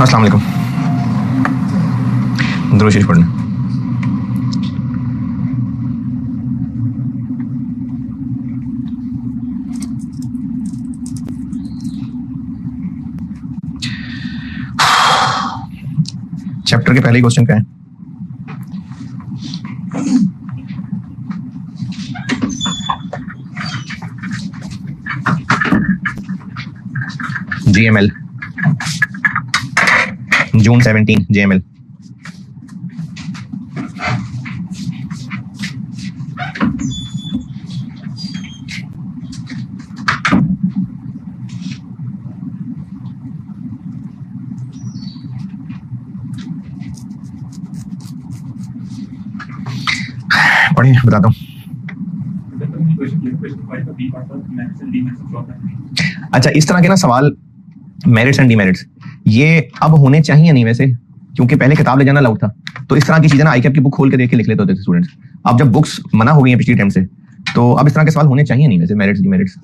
अस्सलाम वालेकुम। दुरूद शरीफ पढ़ना। चैप्टर के पहले क्वेश्चन क्या है? JML जून 17 JML। पढ़िए, बताता हूँ। अच्छा, इस तरह के ना सवाल मेरिट्स एंड डीमेरिट्स ये अब होने चाहिए नहीं वैसे, क्योंकि पहले किताब ले जाना अलाउड था। तो इस तरह की चीजें ना आईकैप की बुक खोल के देख के लिख लेते होते थे स्टूडेंट्स। अब जब बुक्स मना हो गई हैं पिछली टाइम से, तो अब इस तरह के सवाल होने चाहिए नहीं वैसे, मेरिट्स डीमेरिट्स।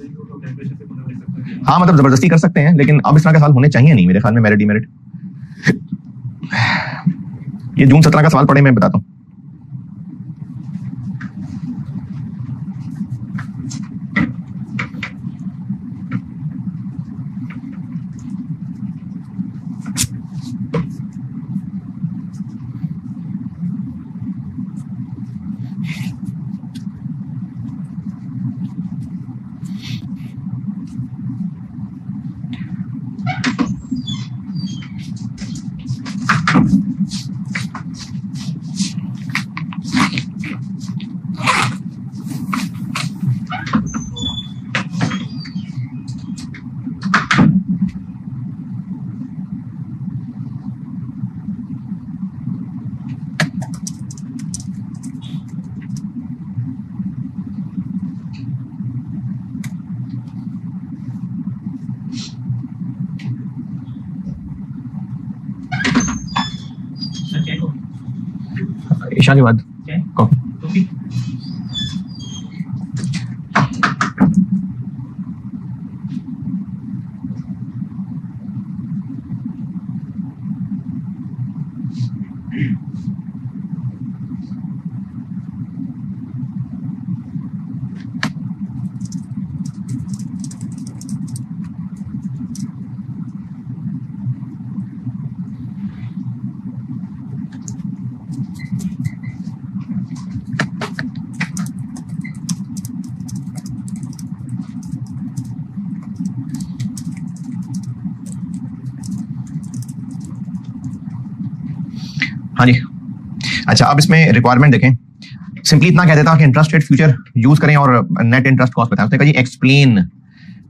हाँ, मतलब जबरदस्ती कर सकते हैं, लेकिन अब इस तरह के सवाल होने चाहिए नहीं मेरे ख्याल में, मेरिट डीमेरिट। ये जून 17 का सवाल पढ़े, मैं बताता हूँ। ईशा के बाद कॉफी। हाँ जी। अच्छा, अब इसमें रिक्वायरमेंट देखें। सिंपली इतना कह देता कि इंटरेस्ट रेट फ्यूचर यूज करें और नेट इंटरेस्ट कॉस्ट बताएं। उसने कहा जी एक्सप्लेन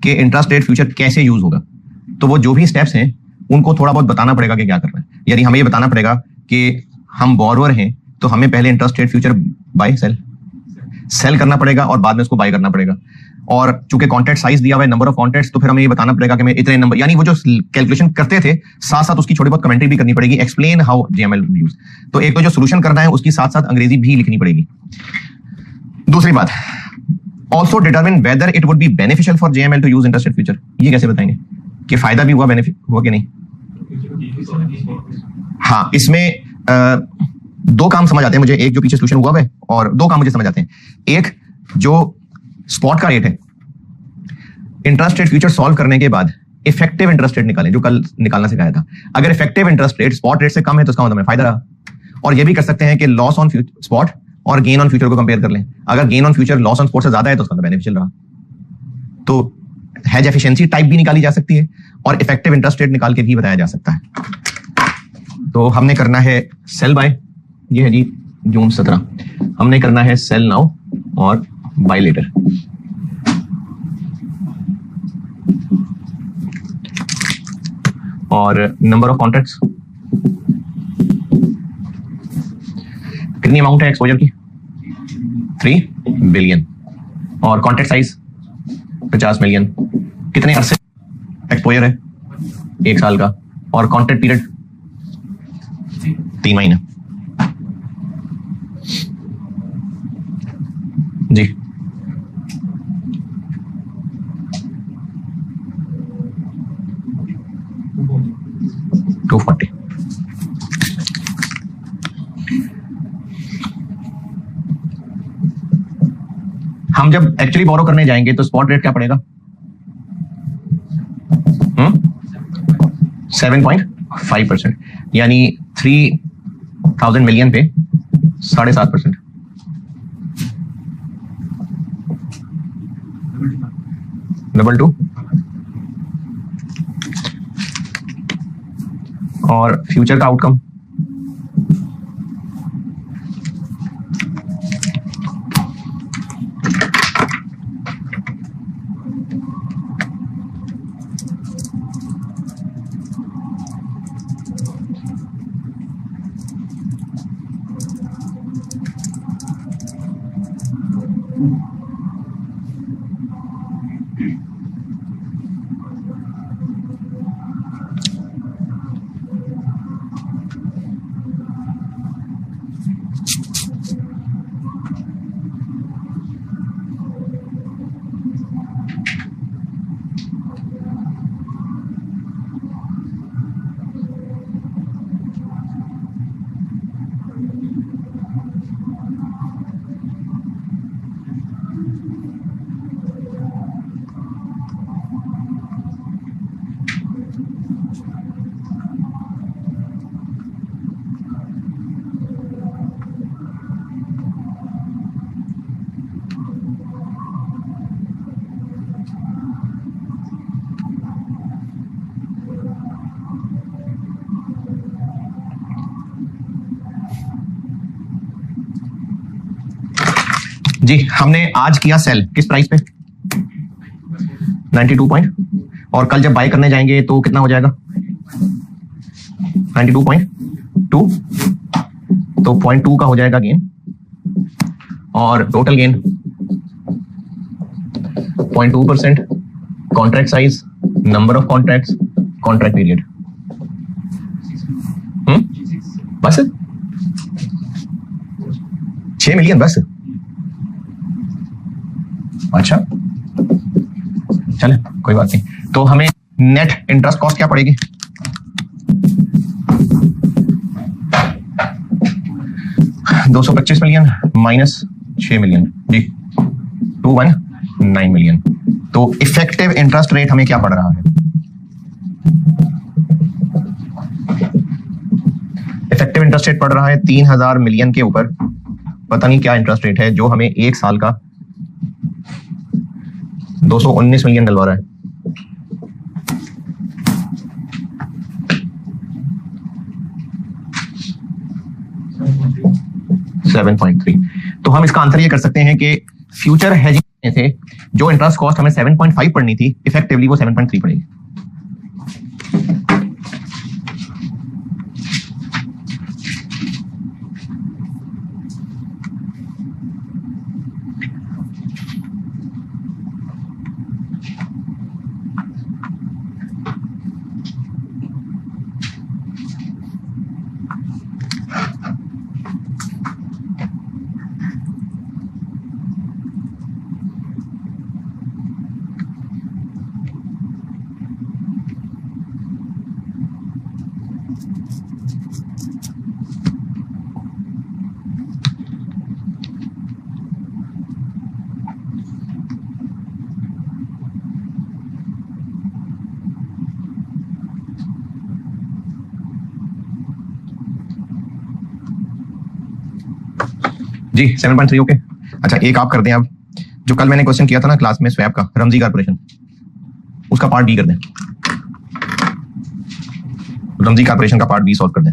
कि इंटरेस्ट रेट फ्यूचर कैसे यूज होगा। तो वो जो भी स्टेप्स हैं उनको थोड़ा बहुत बताना पड़ेगा कि क्या करना है। यानी हमें ये बताना पड़ेगा कि हम बोरोवर हैं, तो हमें पहले interest rate future buy sell करना पड़ेगा और बाद में उसको बाय करना पड़ेगा। और चूंकि कॉन्ट्रैक्ट साइज दिया हुआ है, नंबर ऑफ कॉन्ट्रैक्ट्स, तो फिर हमें ये बताना पड़ेगा कि मैं इतने नंबर, यानी वो जो कैलकुलेशन करते थे साथ साथ उसकी छोटी बहुत कमेंट्री भी करनी पड़ेगी। Explain how JML use. तो एक तो जो सोल्यूशन करना है उसकी साथ साथ अंग्रेजी भी लिखनी पड़ेगी। दूसरी बात, also determine whether it would be beneficial for JML to use interest rate future. ये कैसे बताएंगे कि फायदा भी हुआ, बेनिफिट हुआ कि नहीं? हाँ, इसमें दो काम समझ आते हैं मुझे। एक जो पीछे सोल्यूशन हुआ है, और दो काम मुझे समझ आते हैं। एक, जो स्पॉट का रेट है, इंटरेस्ट रेट फ्यूचर सॉल्व करने के बाद इफेक्टिव इंटरेस्ट रेट निकालें, जो कल निकालना सिखाया था। अगर effective interest rate spot rate से कम है तो उसका मतलब फायदा रहा। और ये भी कर सकते हैं कि लॉस ऑन स्पॉट और गेन ऑन फ्यूचर को कंपेयर कर लें। अगर gain on future loss on spot से ज्यादा है तो उसका बेनिफिशियल रहा। तो हेज एफिशिएंसी टाइप भी निकाली जा सकती है और इफेक्टिव इंटरेस्ट रेट निकाल के भी बताया जा सकता है। तो हमने करना है सेल बाय, ये है जी जून 17। हमने करना है सेल नाउ और बाय लेटर। और नंबर ऑफ कॉन्ट्रैक्ट्स, कितनी अमाउंट है एक्सपोजर की? 3 बिलियन। और कॉन्ट्रैक्ट साइज 50 मिलियन। कितने अरसे एक्सपोजर है? 1 साल का। और कॉन्ट्रैक्ट पीरियड 3 महीने। जी, $240। हम जब एक्चुअली बोरो करने जाएंगे तो स्पॉट रेट क्या पड़ेगा? 7.5%, यानी 3000 मिलियन पे 7.5%। डबल टू और फ्यूचर का आउटकम जी। हमने आज किया सेल किस प्राइस पे? 92 पॉइंट, और कल जब बाय करने जाएंगे तो कितना हो जाएगा? 92.2, तो 0.2 का हो जाएगा गेन, और total gain 0.2%, contract size, number of contracts, contract period. बस 6 मिलियन बस। अच्छा चले कोई बात नहीं। तो हमें नेट इंटरेस्ट कॉस्ट क्या पड़ेगी? $225 मिलियन माइनस 6 मिलियन जी, 219 मिलियन। तो इफेक्टिव इंटरेस्ट रेट हमें क्या पड़ रहा है? इफेक्टिव इंटरेस्ट रेट पड़ रहा है 3000 मिलियन के ऊपर, पता नहीं क्या इंटरेस्ट रेट है, जो हमें एक साल का 219 मिलियन डलवा रहा है। तो हम इसका आंसर ये कर सकते हैं कि फ्यूचर हेजिंग से जो इंटरेस्ट कॉस्ट हमें 7.5 पड़नी थी, इफेक्टिवली वो 7.3 पड़ेगी। जी 7.3 ओके। अच्छा एक आप कर दें, अब जो कल मैंने क्वेश्चन किया था ना क्लास में स्वैप का, रमजी कारपोरेशन, उसका पार्ट बी कर दें। रमजी कारपोरेशन का पार्ट बी सॉल्व कर दें।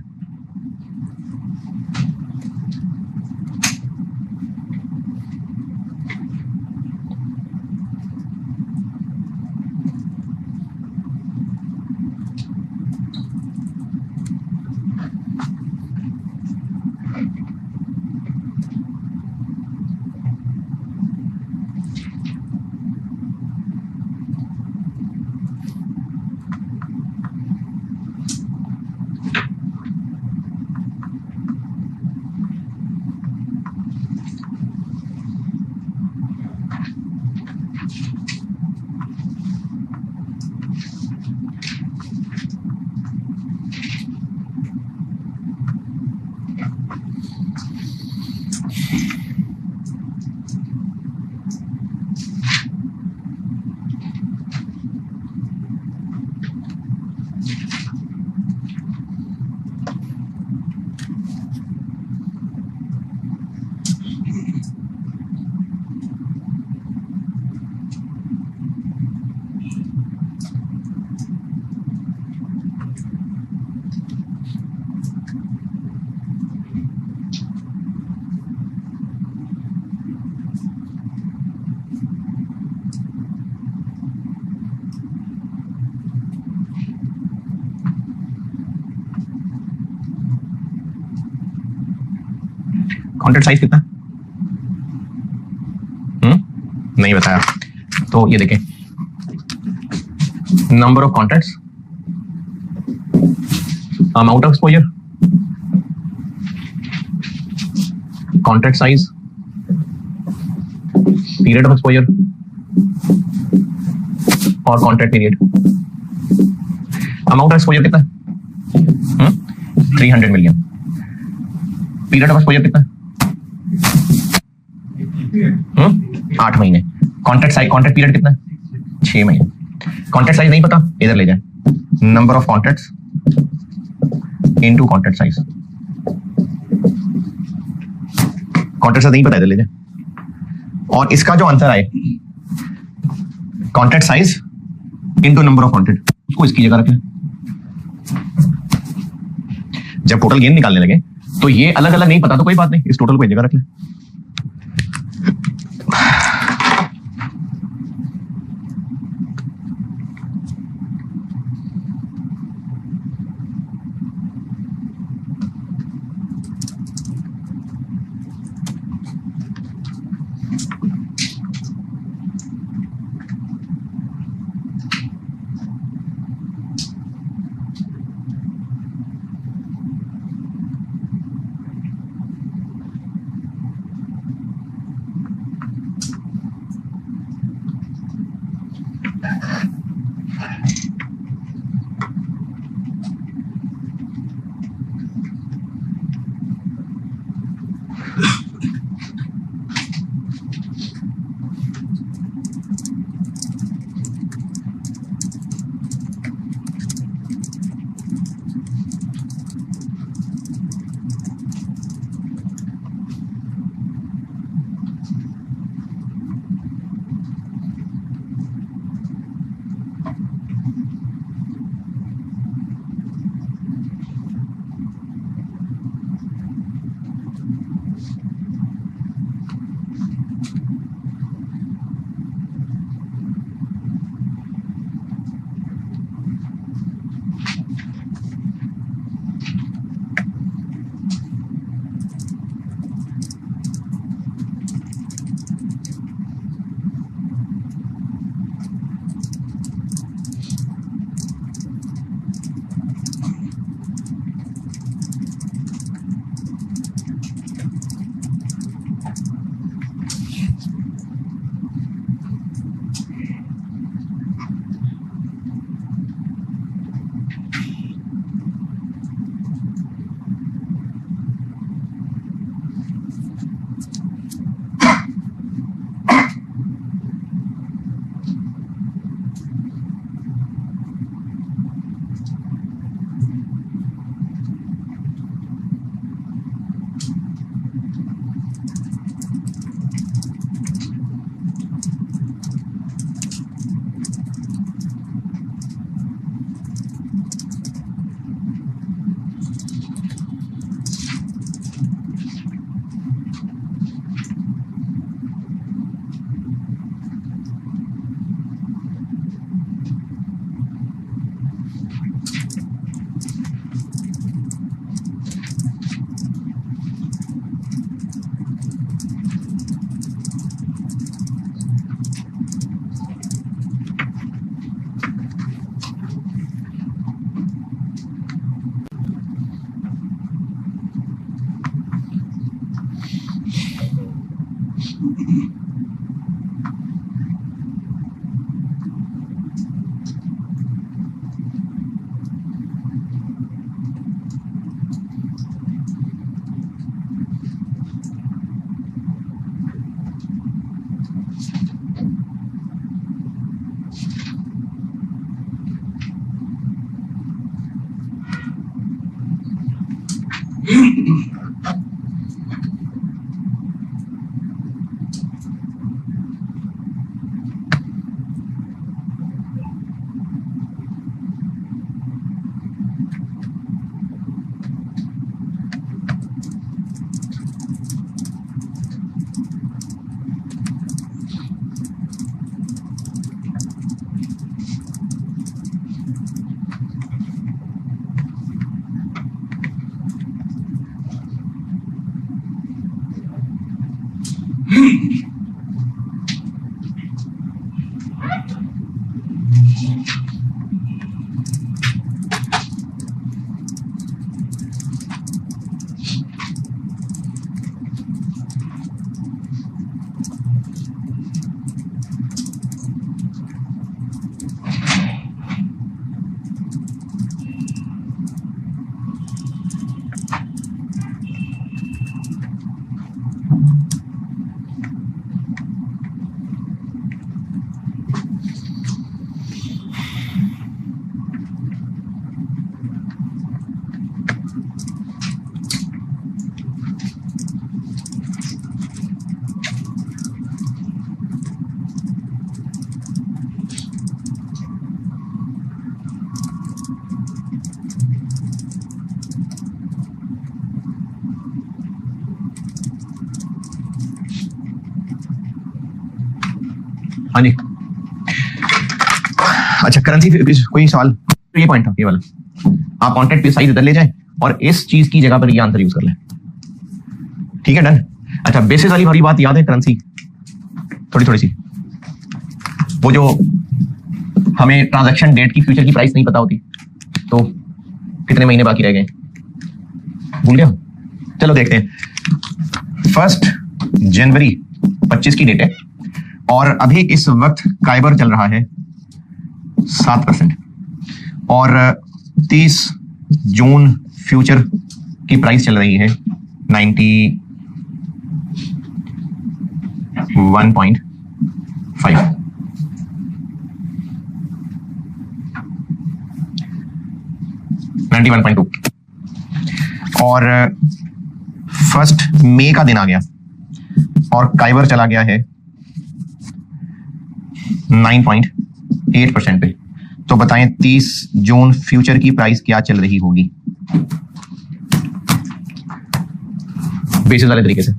कॉन्ट्रैक्ट साइज कितना? नहीं बताया। तो ये देखें, number of contracts, amount of exposure, contract size, period of exposure और contract period. Amount of exposure कितना? 300 मिलियन। पीरियड ऑफ एक्सपोजर कितना? 8 महीने। कॉन्ट्रैक्ट साइज, कॉन्ट्रैक्ट पीरियड कितना? 6 महीने। कॉन्ट्रैक्ट साइज नहीं पता, इधर ले जाए, number of contracts into contract size. Contract size नहीं पता, इधर ले जाए, और इसका जो आंसर आए contract size into number of contract, उसको इसकी जगह रख लें। जब टोटल गेन निकालने लगे तो ये अलग अलग नहीं पता तो कोई बात नहीं, इस टोटल को एक जगह रख लें। हाँ जी, अच्छा करेंसी कोई सवाल? तो ये पॉइंट था, ये वाला आप कॉन्ट्रैक्ट साइज इधर ले जाए और इस चीज की जगह पर ये आंसर यूज कर लें। ठीक है, डन। अच्छा, बेसिस वाली हमारी बात याद है? करेंसी थोड़ी सी, वो जो हमें ट्रांजैक्शन डेट की फ्यूचर की प्राइस नहीं पता होती, तो कितने महीने बाकी रह गए, भूल गया? चलो देखते हैं। 1 जनवरी 25 की डेट है और अभी इस वक्त काइबर चल रहा है 7% और 30 जून फ्यूचर की प्राइस चल रही है 91.5 91.2 और 1 मई का दिन आ गया और काइबर चला गया है 9.8% पे। तो बताएं 30 जून फ्यूचर की प्राइस क्या चल रही होगी बेसिस वाले तरीके से?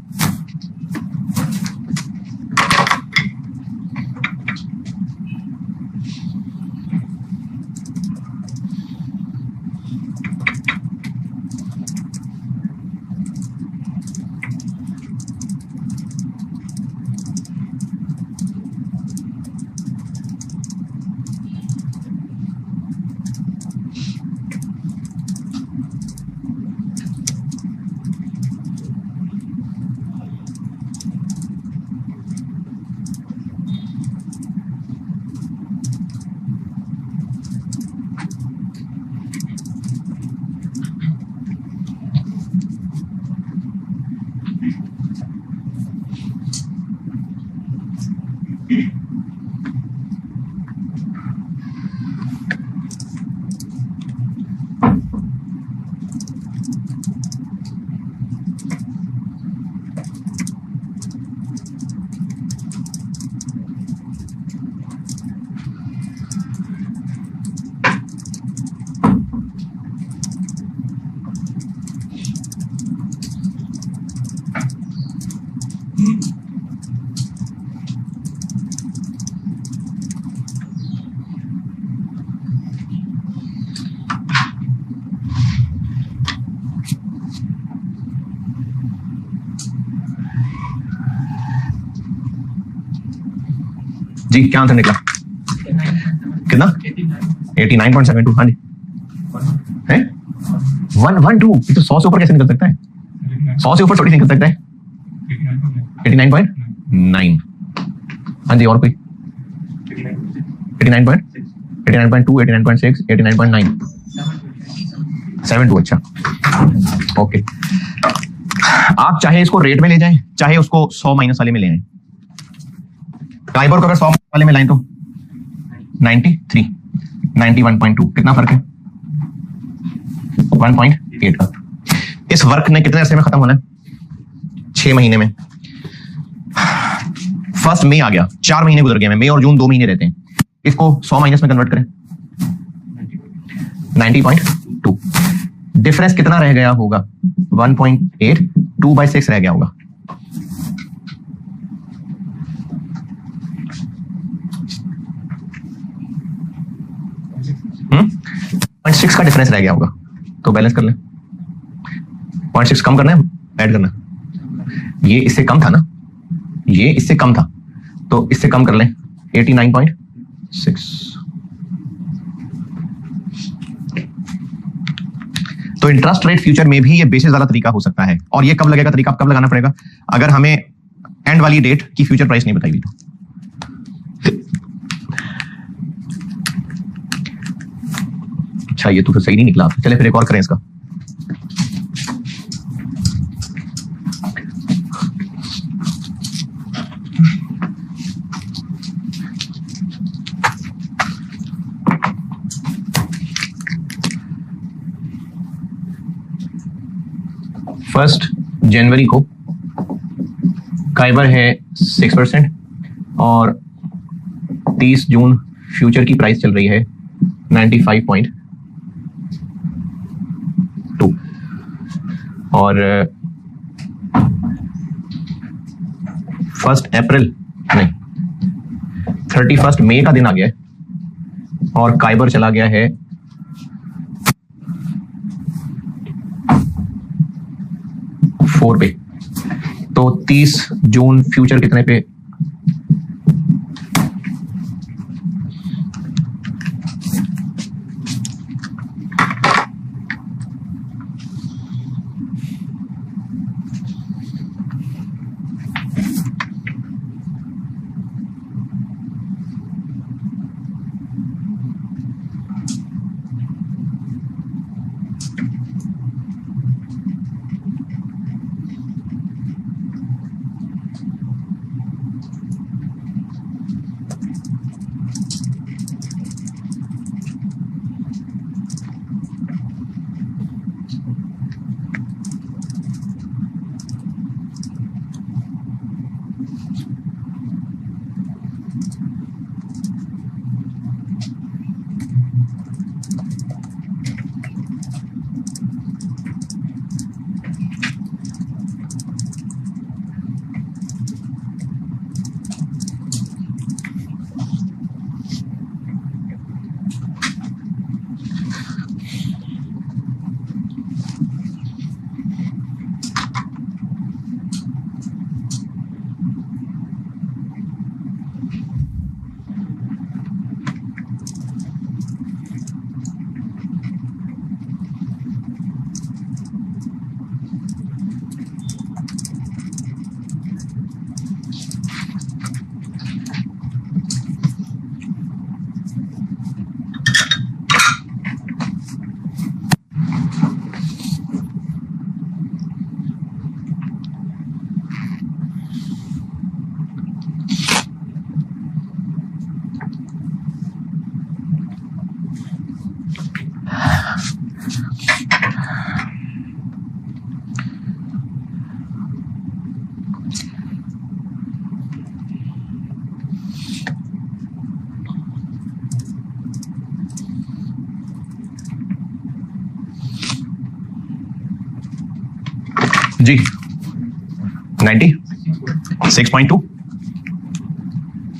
जी क्या आंसर निकला? कितना? 89.72। हाँ जी है 112। ये तो 100 से ऊपर कैसे निकल सकता है? 100 से ऊपर थोड़ी निकल सकता है। 89.9। हाँ जी, और कोई? 89.2, 89.6, 89.9, 72। अच्छा ओके, आप चाहे इसको रेट में ले जाएं, चाहे उसको 100 माइनस वाले में ले आए। काइबर को अगर 100 वाले में लाइन तो 93, 91.2, कितना फर्क है? 1.8 का। इस वर्क ने कितने अरसे में खत्म होना है? 6 महीने में। 1 मई आ गया, 4 महीने गुजर गए। मई और जून 2 महीने रहते हैं। इसको 100 माइनस में कन्वर्ट करें 90.2। डिफरेंस कितना रह गया होगा? 1.8, 2/6 रह गया होगा। पॉइंट 6 का डिफरेंस रह गया होगा। तो बैलेंस कर लें। 0.6 कम करना है, ऐड करना है। ये इससे कम था ना, ये इससे कम था, तो इससे कम कर लें 89.6। तो इंटरेस्ट रेट फ्यूचर में भी ये बेसिस वाला तरीका हो सकता है। और ये कब लगेगा, तरीका कब लगाना पड़ेगा, अगर हमें एंड वाली डेट की फ्यूचर प्राइस नहीं बताई हुई तो। अच्छा ये तो फिर सही नहीं निकला, चले फिर एक और करें इसका। फर्स्ट जनवरी को काइबर है 6% और 30 जून फ्यूचर की प्राइस चल रही है 95.2 और 1 अप्रैल नहीं 31 मई का दिन आ गया है और काइबर चला गया है 4 पे। तो 30 जून फ्यूचर कितने पे, जी 96.2।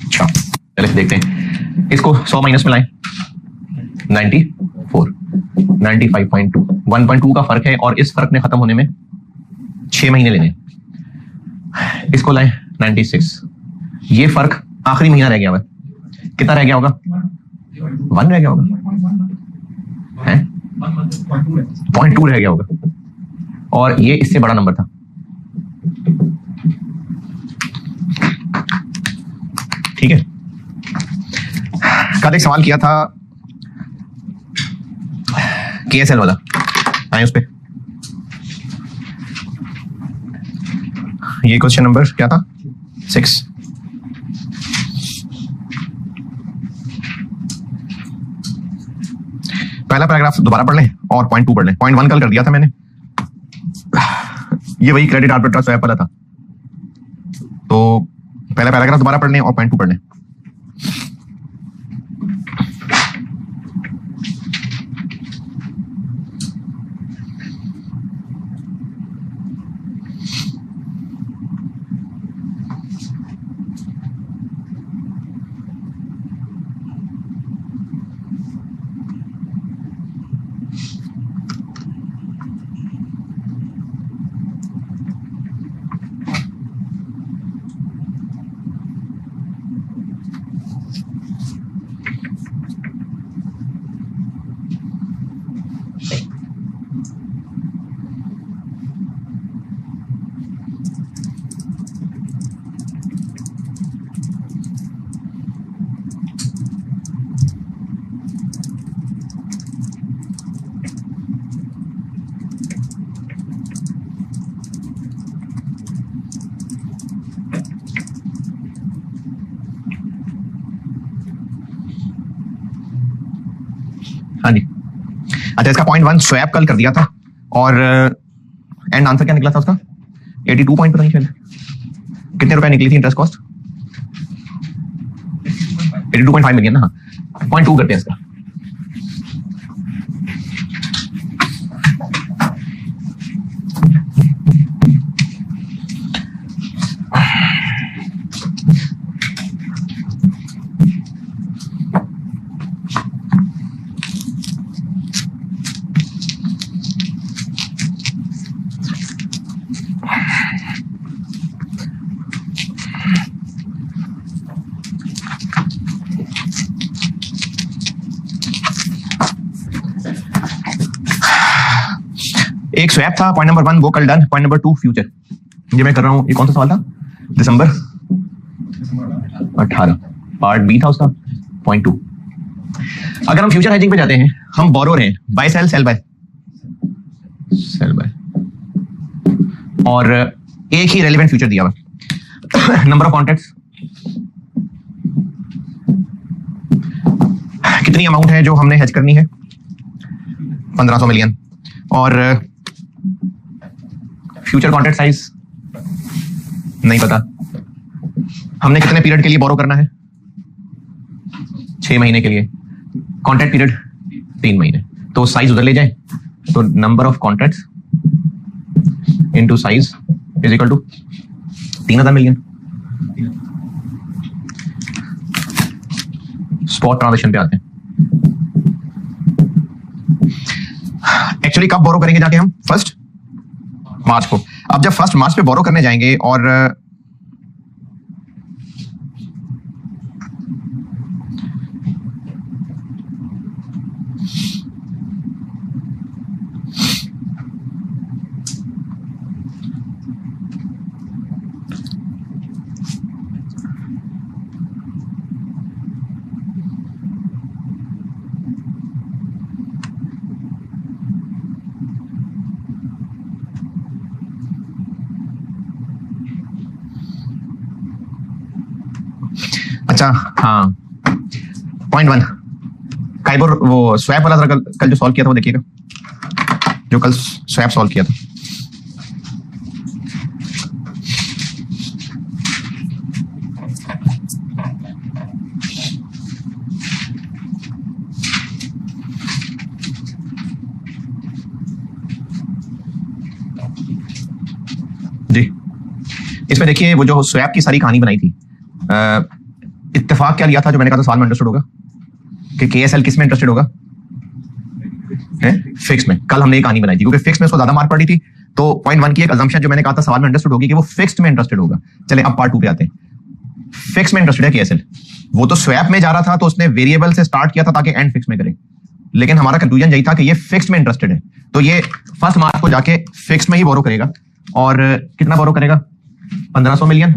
अच्छा चलिए देखते हैं इसको 100 माइनस में लाएं 94 95.2 1.2 का फर्क है और इस फर्क ने खत्म होने में 6 महीने लेने। इसको लाएं 96, ये फर्क आखिरी महीना रह गया हुआ, कितना रह गया होगा, 1 रह गया होगा है 0.2 रह गया होगा और ये इससे बड़ा नंबर था। ठीक है, कल एक सवाल किया था KSL वाला, आए उस पे। ये क्वेश्चन नंबर क्या था 6। पहला पैराग्राफ दोबारा पढ़ लें और पॉइंट 2 पढ़ लें। पॉइंट 1 कल कर दिया था मैंने, ये वही क्रेडिट आर्बिट्राज स्वैप वाला था। तो पहला पैराग्राफ दोबारा पढ़ लें और पॉइंट 2 पढ़ लें। हाँ जी। अच्छा, इसका पॉइंट 1 स्वैप कल कर दिया था और एंड आंसर क्या निकला था उसका? 82 पॉइंट, पता नहीं शायद कितने रुपए निकली थी इंटरेस्ट कॉस्ट? 82.5 मिलियन ना। हाँ, 0.2 करते हैं इसका। एक स्वैप था, पॉइंट नंबर 1 वो कल डन। पॉइंट नंबर 2 फ्यूचर, ये मैं कर रहा हूं। ये कौन सा सवाल था? दिसंबर 18, पार्ट बी था उसका, पॉइंट 2। अगर हम फ्यूचर हेजिंग पे जाते हैं, हम बोरोर हैं, buy sell, sell buy, sell buy, और एक ही रेलेवेंट फ्यूचर दिया हुआ। नंबर ऑफ कॉन्ट्रैक्ट्स, कितनी अमाउंट है जो हमने हेज करनी है? 1500 मिलियन। और फ्यूचर कॉन्ट्रैक्ट साइज नहीं पता। हमने कितने पीरियड के लिए बोरो करना है? 6 महीने के लिए। कॉन्ट्रैक्ट पीरियड 3 महीने। तो साइज उधर ले जाए, तो number of contracts into size is equal to 3000 million. Spot transaction पे आते हैं। एक्चुअली कब बोरो करेंगे जाके हम? 1 मार्च को। अब जब 1 मार्च पे बोरो करने जाएंगे और अच्छा, हाँ, पॉइंट 1 काइबर, वो स्वैप वाला जरा कल जो सॉल्व किया था वो देखिएगा, जो कल स्वैप सॉल्व किया था। जी, इसमें देखिए वो जो स्वैप की सारी कहानी बनाई थी, इत्तेफाक क्या लिया था जो मैंने कहा था सवाल में अंडरस्टूड होगा कि केएसएल किस में इंटरेस्टेड होगा? फिक्स में। कल हमने एक कहानी बनाई थी क्योंकि फिक्स में उसको ज्यादा मार्क पड़ी थी, तो पॉइंट 1 की एक अजम्पशन जो मैंने कहा था सवाल में अंडरस्टूड होगी कि वो फिक्स्ड में इंटरेस्टेड होगा। चले अब पार्ट 2 पे आते हैं। फिक्स में इंटरेस्टेड है केएसएल, वो तो स्वैप में जा रहा था तो उसने वेरिएबल से स्टार्ट किया था ताकि एंड फिक्स में करे, लेकिन हमारा कंक्लूजन यही था कि ये फिक्स में इंटरेस्टेड है, तो ये 1 मार्च को जाके फिक्स में ही बोरो करेगा। और कितना बोरो करेगा? 1500 मिलियन।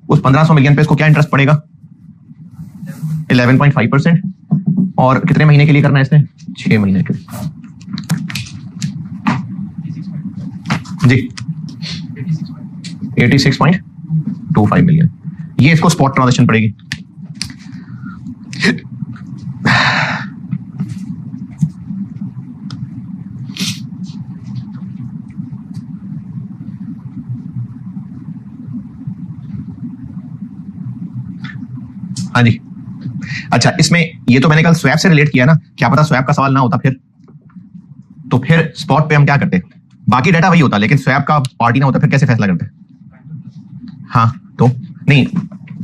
उस 1500 मिलियन पे इसको क्या इंटरेस्ट पड़ेगा? 11.5%। और कितने महीने के लिए करना है इसने? 6 महीने के लिए। जी, 86.25 मिलियन। ये इसको स्पॉट ट्रांजैक्शन पड़ेगी। हाँ जी। अच्छा, इसमें ये तो मैंने कल स्वैप से रिलेट किया ना, क्या पता स्वैप का सवाल ना होता फिर, तो फिर स्पॉट पे हम क्या करते? बाकी डाटा वही होता, लेकिन स्वैप का पार्टी ना होता, फिर कैसे फैसला करते? हाँ, तो नहीं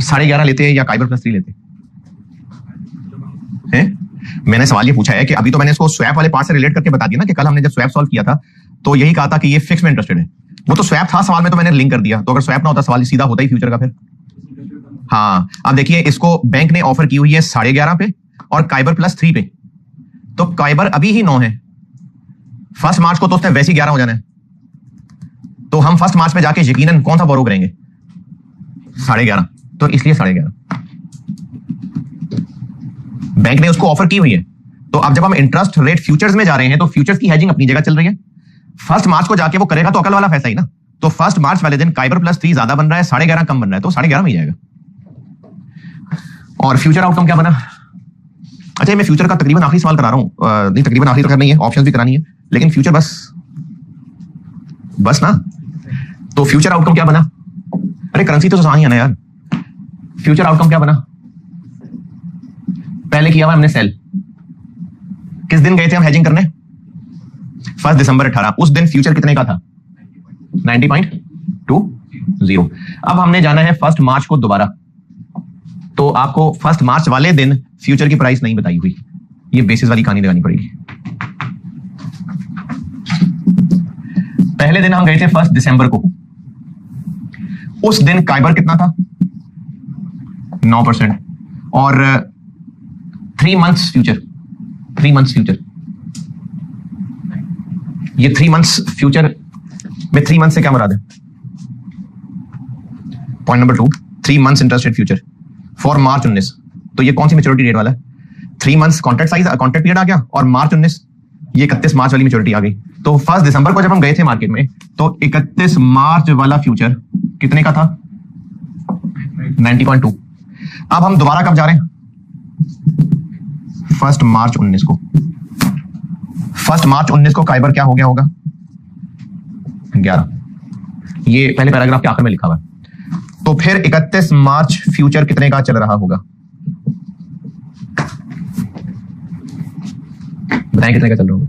11.5 लेते हैं या काइबर +3 लेते हैं? मैंने सवाल ये पूछा है कि अभी तो मैंने इसको स्वैप वाले पार्ट से रिलेट करके बता दिया ना कि कल हमने जब स्वैप सॉल्व किया था तो यही कहा था कि ये फिक्स में इंटरेस्टेड है। वो तो स्वैप था सवाल में, तो मैंने लिंक कर दिया, तो अगर स्वैप ना होता सवाल सीधा होता ही फ्यूचर का फिर। हाँ, अब देखिए इसको बैंक ने ऑफर की हुई है 11.5 पे और काइबर +3 पे, तो काइबर अभी ही 9 है। 1 मार्च को तो उसने वैसे ही 11 हो जाना है, तो हम 1 मार्च में जाके यकीनन कौन सा बोरो करेंगे? 11.5, तो इसलिए 11.5 बैंक ने उसको ऑफर की हुई है। तो अब जब हम इंटरेस्ट रेट फ्यूचर्स में जा रहे हैं तो फ्यूचर्स की हेजिंग अपनी जगह चल रही है। 1 मार्च को जाके वो करेगा तो अकल वाला फैसला ही ना, तो 1 मार्च वाले दिन काइबर +3 ज्यादा बन रहा है, 11.5 कम बन रहा है, तो 11.5 में ही जाएगा। और फ्यूचर आउटकम क्या बना? अच्छा, मैं फ्यूचर का तकरीबन आखिरी सवाल करा रहा हूँ, नहीं तकरीबन आखिरी तो करनी है, ऑप्शंस भी करानी है, लेकिन फ्यूचर बस ना। तो फ्यूचर आउटकम क्या बना? अरे करेंसी तो आसान ही है ना यार। फ्यूचर आउटकम क्या बना? पहले किया हुआ हमने सेल। किस दिन गए थे हम हेजिंग करने? 1 दिसंबर 18। उस दिन फ्यूचर कितने का था? 90.20। अब हमने जाना है 1 मार्च को दोबारा, तो आपको 1 मार्च वाले दिन फ्यूचर की प्राइस नहीं बताई हुई, ये बेसिस वाली कहानी लगानी पड़ेगी। पहले दिन हम गए थे 1 दिसंबर को, उस दिन काइबर कितना था? 9%। और 3 मंथ्स फ्यूचर, 3 मंथ्स फ्यूचर, ये 3 मंथ्स फ्यूचर में 3 मंथ से क्या मुराद है? Point number 2, 3 months interest rate future for March 19। तो ये कौन सी मेच्योरिटी डेट वाला है? 3 months contract size, contract period आ गया, और मार्च 19 ये 31 मार्च वाली मेच्योरिटी आ गई। तो 1 दिसंबर को जब हम गए थे मार्केट में, तो 31 मार्च वाला फ्यूचर कितने का था? 90.2। अब हम दोबारा कब जा रहे हैं? 1 मार्च 19 को। 1 मार्च 19 को काइबर क्या हो गया होगा? 11। ये पहले पैराग्राफ के आखिर में लिखा हुआ है। तो फिर 31 मार्च फ्यूचर कितने का चल रहा होगा? बताएं कितने का चल रहा होगा?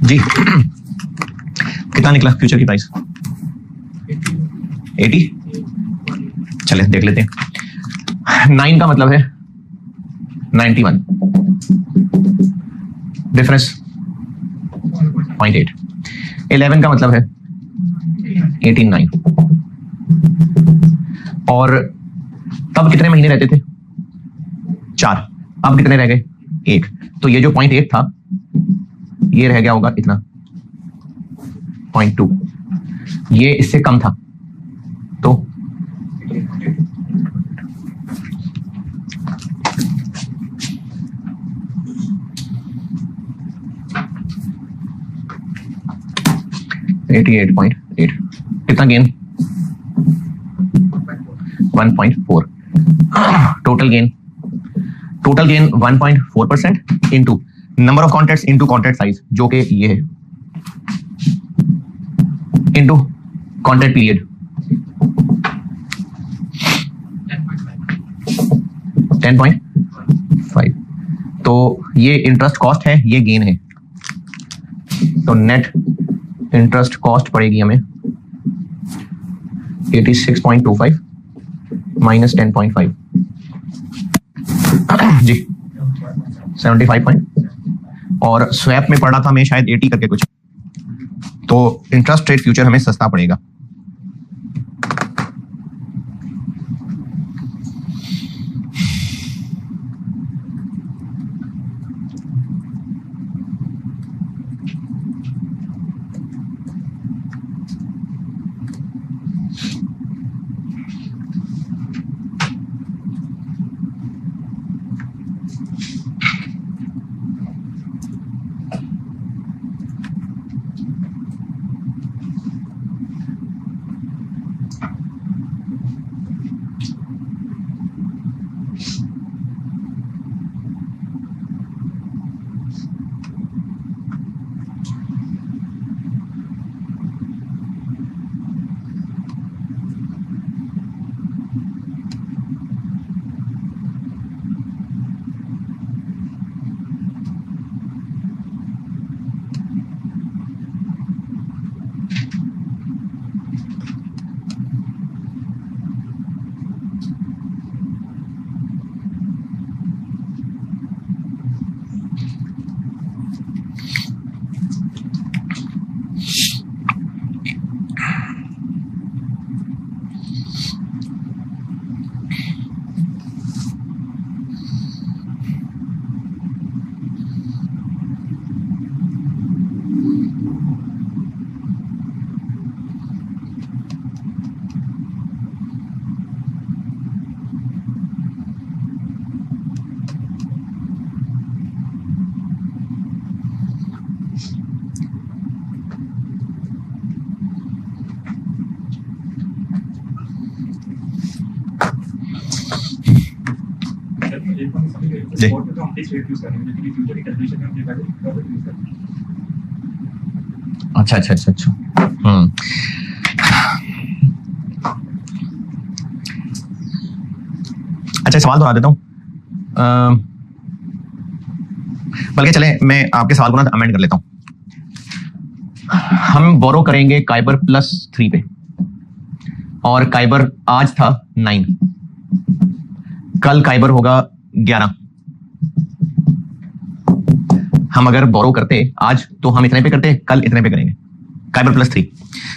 जी कितना निकला फ्यूचर की प्राइस? 80। चले देख लेते हैं। 9 का मतलब है 91, डिफरेंस 0.8। 11 का मतलब है 89। और तब कितने महीने रहते थे? 4। अब कितने रह गए? 1। तो ये जो 0.8 था ये रह गया होगा इतना 0.2, ये इससे कम था तो 88.8। कितना gain? 1.4। Total gain 1.4% into number of contracts into contract size, जो कि ये है, इंटू कॉन्ट्रैक्ट पीरियड 10.5। तो ये इंटरेस्ट कॉस्ट है, ये गेन है। तो नेट इंटरेस्ट कॉस्ट पड़ेगी हमें 86.25 माइनस 10.5 जी 75 और स्वैप में पड़ा था मैं शायद 80 करके कुछ, तो इंटरेस्ट रेट फ्यूचर हमें सस्ता पड़ेगा। जी अच्छा अच्छा अच्छा अच्छा अच्छा सवाल दोहरा देता हूं, बल्कि चले मैं आपके सवाल को ना अमेंड कर लेता हूं। हम बोरो करेंगे काइबर +3 पे और काइबर आज था 9, कल काइबर होगा 11। हम अगर बोरो करते आज तो हम इतने पे करते, कल इतने पे करेंगे, काइबर +3।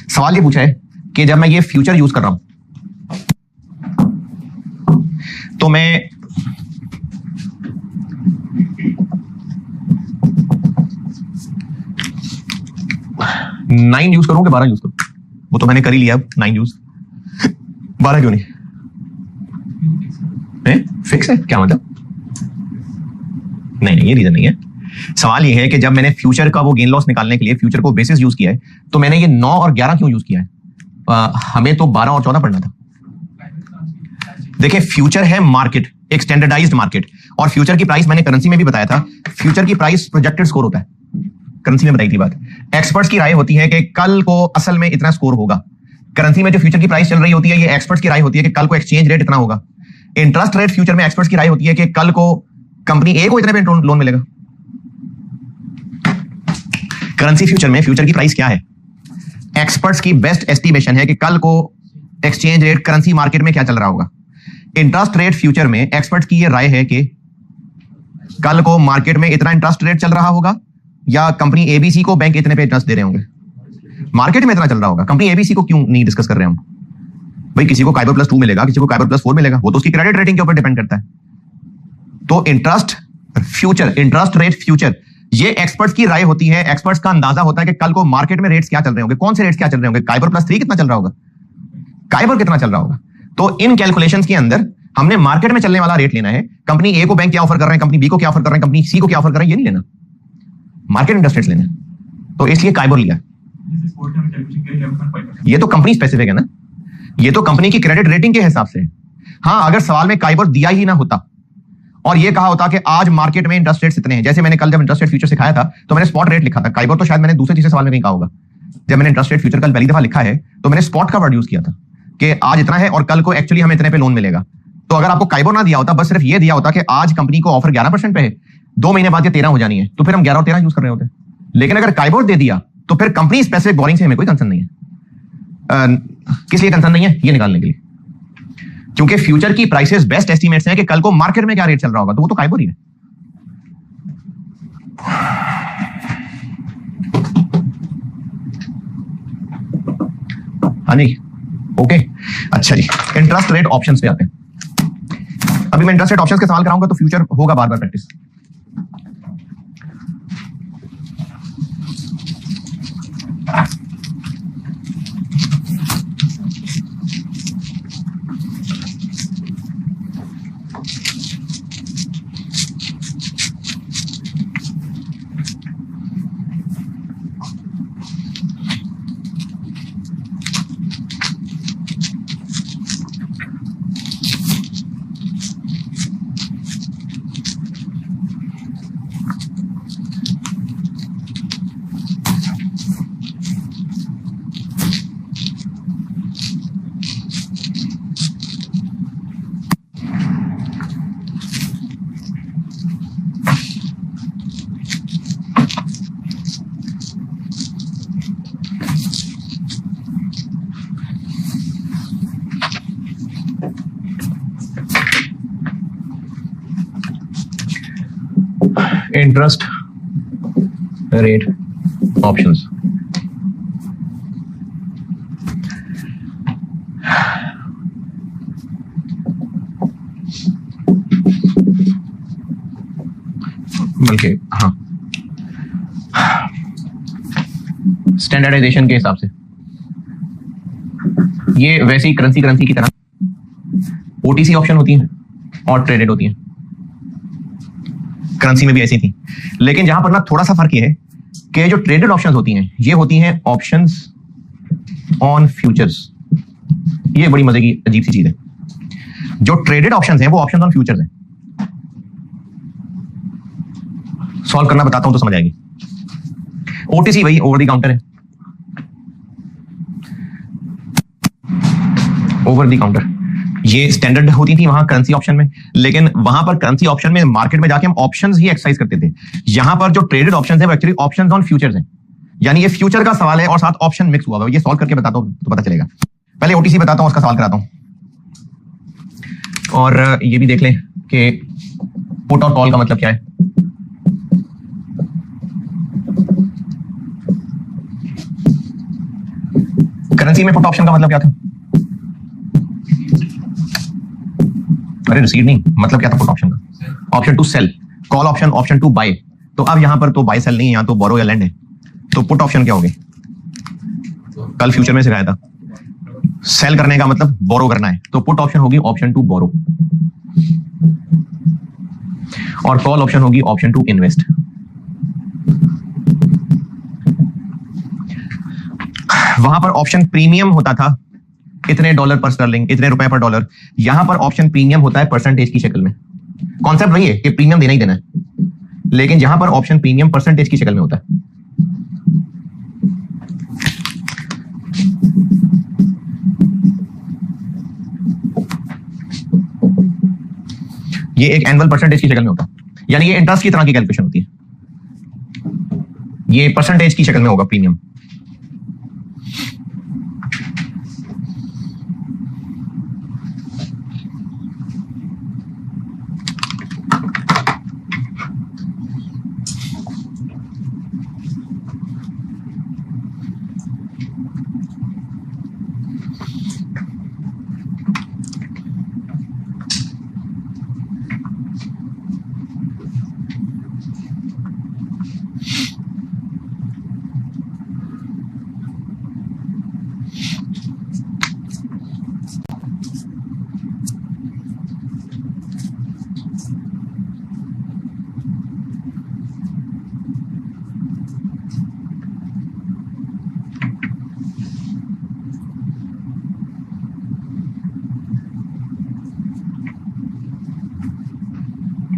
सवाल ये पूछा है कि जब मैं ये फ्यूचर यूज कर रहा हूं तो मैं नाइन यूज करूं कि 12 यूज करूं? वो तो मैंने कर ही लिया, 9 यूज, 12 क्यों नहीं है? फिक्स है क्या मतलब? नहीं ये रीजन नहीं है। सवाल ये है कि जब मैंने फ्यूचर का वो गेन लॉस निकालने के लिए फ्यूचर को बेसिस यूज किया है तो मैंने ये 9 और 11 क्यों यूज किया है? हमें तो 12 और 14 पढ़ना था। देखिए फ्यूचर है मार्केट, एक स्टैंडर्डाइज्ड मार्केट, और फ्यूचर की प्राइस मैंने करेंसी में भी बताया था, फ्यूचर की प्राइस प्रोजेक्टेड स्कोर होता है, करेंसी में बताई थी बात। एक्सपर्ट्स की राय होती है कि कल को असल में इतना स्कोर होगा। करेंसी में जो फ्यूचर की प्राइस चल रही होती है ये एक्सपर्ट्स की राय होती है कि कल को एक्सचेंज रेट इतना होगा। इंटरेस्ट रेट फ्यूचर में एक्सपर्ट्स की राय होती है कि कल को कंपनी ए को इतने पे लोन मिलेगा। करेंसी फ्यूचर में फ्यूचर की प्राइस क्या है? एक्सपर्ट्स की बेस्ट एस्टिमेशन है कि कल को एक्सचेंज रेट करेंसी मार्केट में क्या चल रहा होगा। इंटरेस्ट रेट फ्यूचर में एक्सपर्ट्स की यह राय है कि कल को मार्केट में इतना इंटरेस्ट रेट चल रहा होगा या कंपनी एबीसी को बैंक इतने पे इंटरेस्ट दे रहे होंगे। मार्केट में इतना चल रहा होगा, कंपनी एबीसी को क्यों नहीं डिस्कस कर रहे हम? भाई किसी को काइबर +2 मिलेगा, किसी को काइबर +4 मिलेगा, वो तो उसकी क्रेडिट रेटिंग के ऊपर डिपेंड करता है। तो इंटरेस्ट रेट फ्यूचर ये एक्सपर्ट्स की राय होती है। एक्सपर्ट्स का अंदाजा होता है कि कल को मार्केट में रेट्स क्या चल रहे होंगे, कौन से रेट्स क्या चल रहे होंगे, काइबर +3 कितना चल रहा होगा, काइबर कितना चल रहा होगा। तो इन कैलकुलेशंस के अंदर हमने मार्केट में चलने वाला रेट लेना है। कंपनी ए को बैंक क्या ऑफर कर रहे हैं, कंपनी बी को क्या ऑफर कर रहे हैं, कंपनी सी को क्या ऑफर कर रहे हैं, ये नहीं लेना, मार्केट इंटरेस्ट रेट्स लेना। तो इसलिए काइबर लिया। ये तो कंपनी स्पेसिफिक है ना, ये तो कंपनी की क्रेडिट रेटिंग के हिसाब से। हाँ अगर सवाल में काइबर दिया ही ना होता और ये कहा होता कि आज मार्केट में इंटरेस्ट रेट्स इतने हैं, जैसे मैंने कल जब इंटरेस्ट रेट फ्यूचर सिखाया था तो मैंने स्पॉट रेट लिखा था, काइबर तो शायद मैंने दूसरे तीसरे सवाल में कहीं कहा होगा। जब मैंने इंटरेस्ट रेट फ्यूचर कल पहली दफा लिखा है तो मैंने स्पॉट का वर्ड यूज किया था कि आज इतना है और कल को एक्चुअली हमें इतने पे लोन मिलेगा। तो अगर आपको काइबर ना दिया होता, बस सिर्फ ये दिया होता कि आज कंपनी को ऑफर 11% पे है, 2 महीने बाद ये 13 हो जानी है, तो फिर हम 11 और 13 यूज कर रहे होते। लेकिन अगर काइबर दे दिया तो फिर कंपनी स्पेसिफिक बोरिंग से हमें कोई कंसर्न नहीं है। किस लिए कंसर्न नहीं है? ये निकालने के लिए, क्योंकि फ्यूचर की प्राइसेस बेस्ट एस्टिमेट्स हैं कि कल को मार्केट में क्या रेट चल रहा होगा, तो वो तो काइबर ही है। हाँ जी ओके अच्छा जी, इंटरेस्ट रेट ऑप्शंस पे आते हैं। अभी मैं इंटरेस्ट रेट ऑप्शंस के सवाल कराऊंगा तो फ्यूचर होगा बार बार प्रैक्टिस। इंटरेस्ट रेट ऑप्शंस, बल्कि हाँ स्टैंडर्डाइजेशन के हिसाब से ये वैसी करेंसी की तरह ओटीसी ऑप्शन होती हैं और ट्रेडेड होती हैं। करेंसी में भी ऐसी थी, लेकिन जहां पर ना थोड़ा सा फर्क ये है कि जो ट्रेडेड ऑप्शंस होती हैं ये होती हैं ऑप्शंस ऑन फ्यूचर्स। ये बड़ी मजे की अजीब सी चीज है। जो ट्रेडेड ऑप्शंस हैं वो ऑप्शंस ऑन फ्यूचर्स हैं। सॉल्व करना बताता हूं तो समझ आएगी। ओटीसी वही ओवर द काउंटर है, ओवर द काउंटर। ये स्टैंडर्ड होती थी वहां करेंसी ऑप्शन में, लेकिन वहां पर करेंसी ऑप्शन में मार्केट में जाके हम ऑप्शंस ही एक्सरसाइज करते थे। यहां पर जो ट्रेडेड ऑप्शंस है वो एक्चुअली ऑप्शंस ऑन फ्यूचर्स हैं, यानी ये फ्यूचर का सवाल है और साथ ऑप्शन मिक्स हुआ है। ये सॉल्व करके बताता हूं तो पता चलेगा। पहले ओटीसी बताता हूं, उसका सवाल कराता हूं, और ये भी देख लें कि पुट और कॉल का मतलब क्या है। करेंसी में पुट ऑप्शन का मतलब क्या था? अरे रिसीव नहीं, मतलब क्या था पुट ऑप्शन का? Option to sell, call option, option to buy. तो अब यहां पर तो बाय सेल नहीं है, यहां तो बोरो या लेंड है। तो पुट ऑप्शन क्या होगी? कल फ्यूचर में सिखाया था, सेल करने का मतलब बोरो करना है, तो पुट ऑप्शन होगी ऑप्शन टू बोरो, और कॉल ऑप्शन होगी ऑप्शन टू इन्वेस्ट। वहां पर ऑप्शन प्रीमियम होता था इतने डॉलर पर स्टर्लिंग, इतने रुपए पर डॉलर। यहां पर ऑप्शन प्रीमियम होता है परसेंटेज की शक्ल में। कॉन्सेप्ट वही है कि प्रीमियम देना ही देना है, लेकिन यहां पर ऑप्शन प्रीमियम परसेंटेज की शक्ल में होता है। ये एक एनुअल परसेंटेज की शक्ल में होता है, यानी ये इंटरेस्ट की तरह की कैलकुलेशन होती है। ये परसेंटेज की शक्ल में होगा प्रीमियम।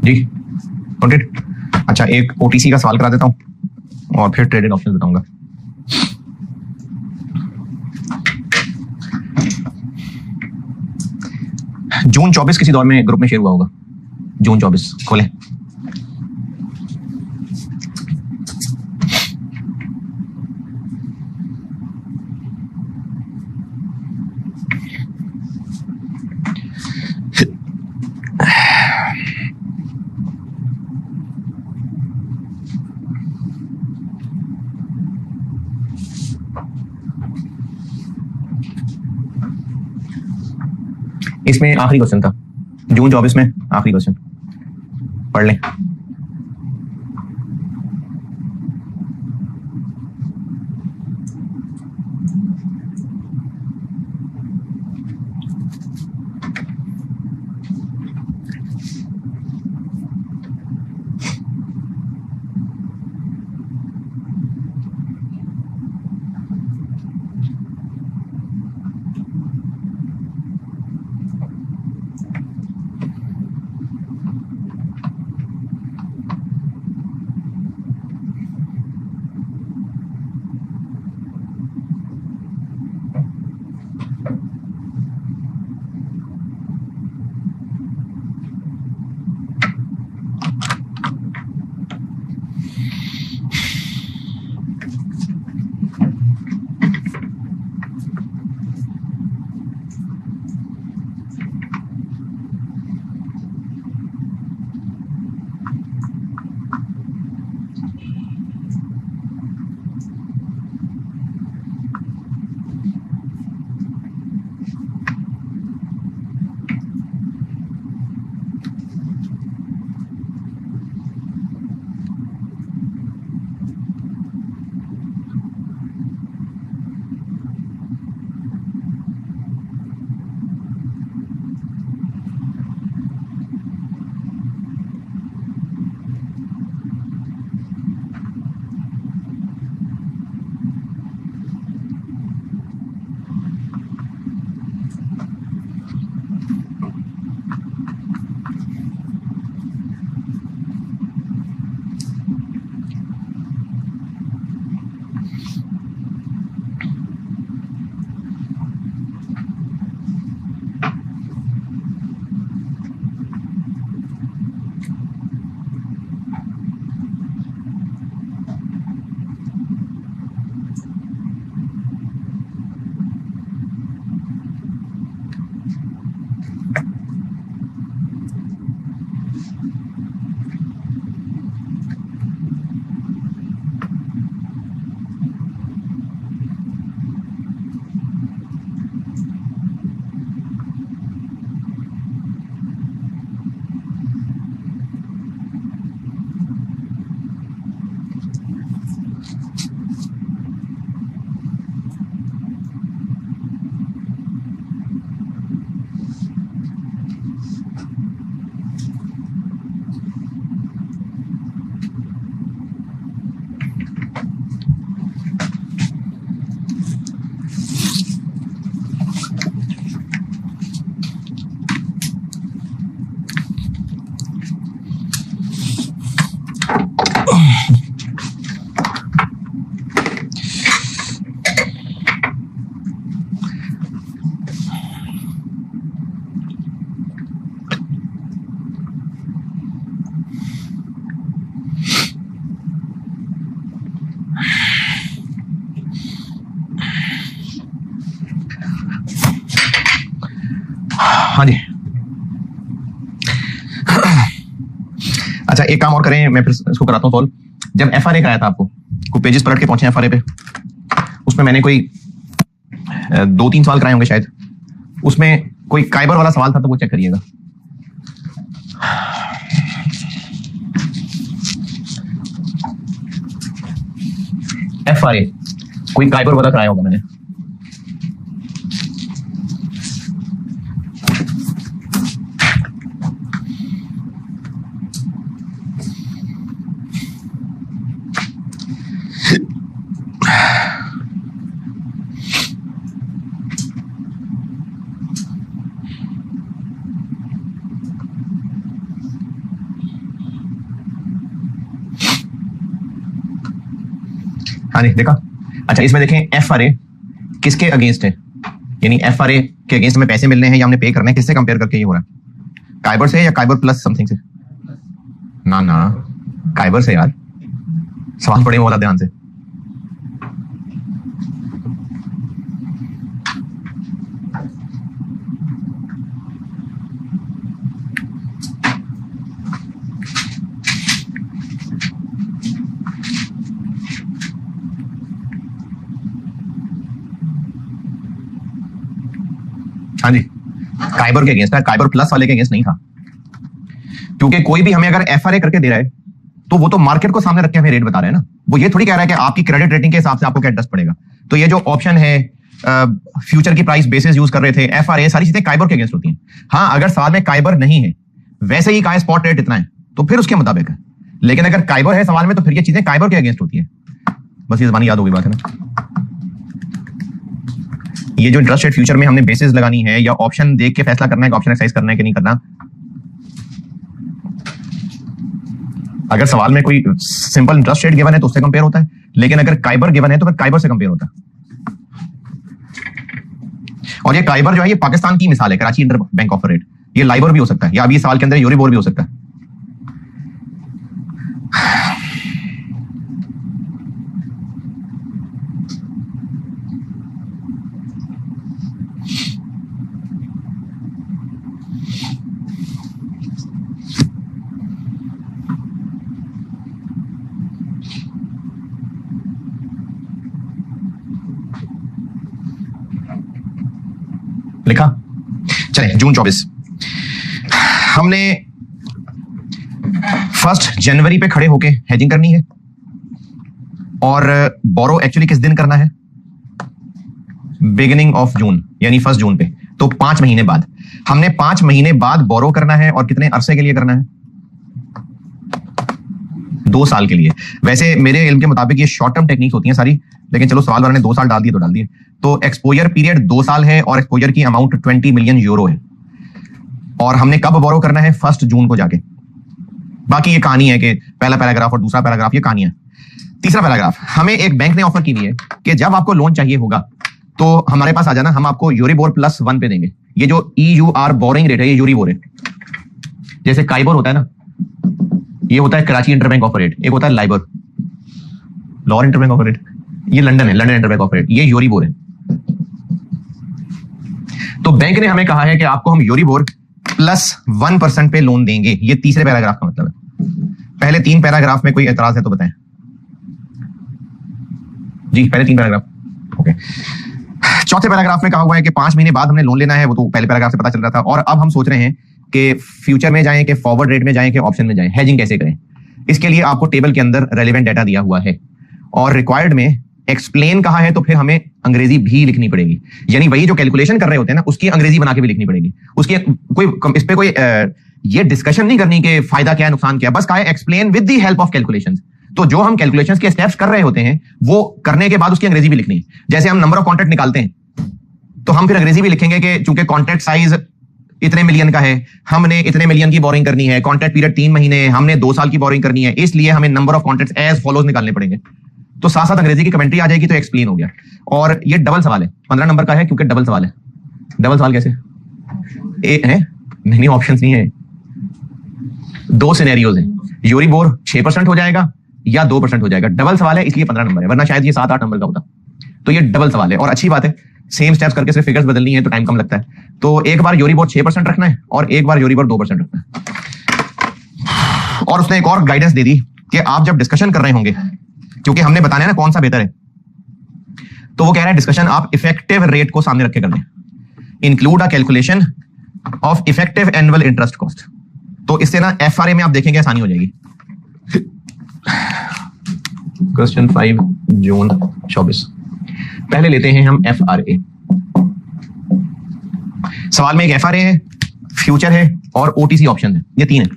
जी नोटेड। अच्छा, एक ओटीसी का सवाल करा देता हूं और फिर ट्रेडेड ऑप्शन बताऊंगा। जून 24 किसी दौर में ग्रुप में शेयर हुआ होगा। जून 24 खोलें। इसमें आखिरी क्वेश्चन था, जून 24 में आखिरी क्वेश्चन पढ़ लें। हाँ जी, अच्छा एक काम और करें, मैं फिर इसको कराता हूँ सॉल्व। जब एफआरए कराया था आपको, कोई पेजेस पलट के पहुंचे एफआरए पे, उसमें मैंने कोई 2-3 सवाल कराए होंगे शायद, उसमें कोई काइबर वाला सवाल था, तो वो चेक करिएगा। एफआरए कोई काइबर वाला कराया होगा मैंने। हाँ जी, देखा। अच्छा इसमें देखें एफआरए किसके अगेंस्ट है, यानी एफआरए के अगेंस्ट हमें पैसे मिलने हैं या हमने पे करना है, किससे कंपेयर करके ये हो रहा है? काइबर से या काइबर प्लस समथिंग से? ना ना, काइबर से यार। सवाल पढ़े वाला ध्यान से। हाँ जी, काइबर के अगेंस्ट है, काइबर प्लस वाले के अगेंस्ट नहीं था, क्योंकि कोई भी हमें अगर एफआरए करके दे रहा है तो वो तो मार्केट को सामने रख के हमें रेट बता रहा है ना, वो ये थोड़ी कह रहा है कि आपकी क्रेडिट रेटिंग के हिसाब से आपको क्या इंटरेस्ट पड़ेगा। तो ये जो ऑप्शन है, फ्यूचर की प्राइस बेसिस यूज कर रहे थे, एफआरए, सारी चीजें काइबर के अगेंस्ट होती हैं। हाँ, अगर सवाल में काइबर नहीं है, वैसे ही का स्पॉट रेट इतना है, तो फिर उसके मुताबिक है। लेकिन अगर काइबर है सवाल में, तो फिर ये चीजें काइबर के अगेंस्ट होती है। बस ये जबानी याद होगी बात है ना। ये जो इंटरेस्ट रेट फ्यूचर में हमने बेसिस लगानी है या ऑप्शन देख के फैसला करना है कि ऑप्शन एक्सरसाइज करना है कि नहीं करना। अगर सवाल में कोई सिंपल इंटरेस्ट रेट गिवन है तो उससे कंपेयर होता है, लेकिन अगर काइबर गिवन है तो फिर काइबर से कंपेयर होता है। और ये काइबर जो है, ये पाकिस्तान की मिसाल है, Karachi inter bank offer rate. ये लाइबर भी हो सकता है, या अभी सवाल के अंदर यूरिबोर भी हो सकता है। लिखा? चले, जून 24 हमने 1 जनवरी पे खड़े होके हेजिंग करनी है, और बोरो एक्चुअली किस दिन करना है? बिगिनिंग ऑफ जून, यानी 1 जून पे। तो 5 महीने बाद हमने 5 महीने बाद बोरो करना है, और कितने अरसे के लिए करना है? 2 साल के लिए। वैसे मेरे इल्म के मुताबिक ये शॉर्ट टर्म टेक्निक्स होती हैं सारी, लेकिन चलो सवाल वाले ने 2 साल डाल दिए तो डाल दिए। तो एक्सपोजर पीरियड 2 साल है, और एक्सपोजर की अमाउंट 20 मिलियन यूरो है, और हमने कब बोरो करना है? 1 जून को जाके। बाकी ये कहानी है कि पहला पैराग्राफ और दूसरा पैराग्राफ, ये कहानी है। तीसरा पैराग्राफ, हमें एक बैंक ने ऑफर की हुई है कि जब आपको लोन चाहिए होगा तो हमारे पास आ जाना, हम आपको यूरिबोर +1 पे देंगे। ये जो EUR बोरिंग रेट है, ये यूरिबोर है। जैसे काइबर होता है ना, ये होता है कराची इंटरबैंक ऑफर रेट, एक होता है Liber, Lahore interbank offer rate, ये लंदन है, लंदन इंटरबैंक ऑफर रेट, ये यूरिबोर है। तो बैंक ने हमें कहा है कि आपको हम यूरिबोर +1% पे लोन देंगे। ये तीसरे पैराग्राफ का मतलब है। पहले 3 पैराग्राफ में कोई एतराज है तो बताएं जी। पहले 3 पैराग्राफ ओके। चौथे पैराग्राफ में कहा हुआ है कि 5 महीने बाद हमने लोन लेना है, वो तो पहले पैराग्राफ से पता चल रहा था। और अब हम सोच रहे हैं कि फ्यूचर में जाएं, कि फॉरवर्ड रेट में जाएं, कि ऑप्शन में जाएं, हेजिंग कैसे करें। इसके लिए आपको टेबल के अंदर रेलेवेंट डाटा दिया हुआ है, और रिक्वायर्ड में एक्सप्लेन कहा है, तो फिर हमें अंग्रेजी भी लिखनी पड़ेगी। यानी वही जो कैलकुलेशन कर रहे होते हैं ना, उसकी अंग्रेजी बना के भी लिखनी पड़ेगी। उसकी कोई इस पे कोई ये डिस्कशन नहीं करनी कि फायदा क्या है, नुकसान क्या है, बस कहा है explain with the help of calculations. तो जो हम कैलकुलेशंस के स्टेप्स कर रहे होते हैं, वो करने के बाद उसकी अंग्रेजी भी लिखनी है। जैसे हम नंबर ऑफ कॉन्ट्रैक्ट निकालते हैं, तो हम फिर अंग्रेजी भी लिखेंगे कि चूंकि कॉन्ट्रैक्ट साइज इतने मिलियन का है, हमने इतने मिलियन की बोरिंग करनी है, कॉन्ट्रैक्ट पीरियड 3 महीने है, हमने 2 साल की बोरिंग करनी है, इसलिए हमें number of contracts as follows निकालने पड़ेंगे। तो साथ साथ अंग्रेजी की कमेंट्री आ जाएगी, तो एक्सप्लेन हो गया। और ये डबल सवाल है, 15 नंबर का है, क्योंकि डबल सवाल है। डबल सवाल कैसे है? नहीं, ऑप्शंस नहीं है, 2 सिनेरियोज हैं। यूरिबोर 6% हो जाएगा या 2% हो जाएगा। डबल सवाल है, इसलिए 15 नंबर है, वरना शायद ये 7-8 नंबर का होता। तो ये डबल सवाल है, और अच्छी बात है सेम स्टेप्स करके सिर्फ फिगर्स बदलनी है तो टाइम कम लगता है। तो एक बार यूरिबोर 6% रखना है और एक बार यूरिबोर 2% रखना है। और उसने एक और गाइडेंस दे दी कि आप जब डिस्कशन कर रहे होंगे, क्योंकि हमने बताना है ना कौन सा बेहतर है, तो वो कह रहा है डिस्कशन आप इफेक्टिव रेट को सामने रख के कर लें। Include a calculation of effective annual interest cost. तो इससे ना एफआरए में आप देखेंगे आसानी हो जाएगी। क्वेश्चन 5 जून 24। पहले लेते हैं हम एफआरए। सवाल में एक एफआरए है, फ्यूचर है और ओटीसी ऑप्शन है, ये तीन है।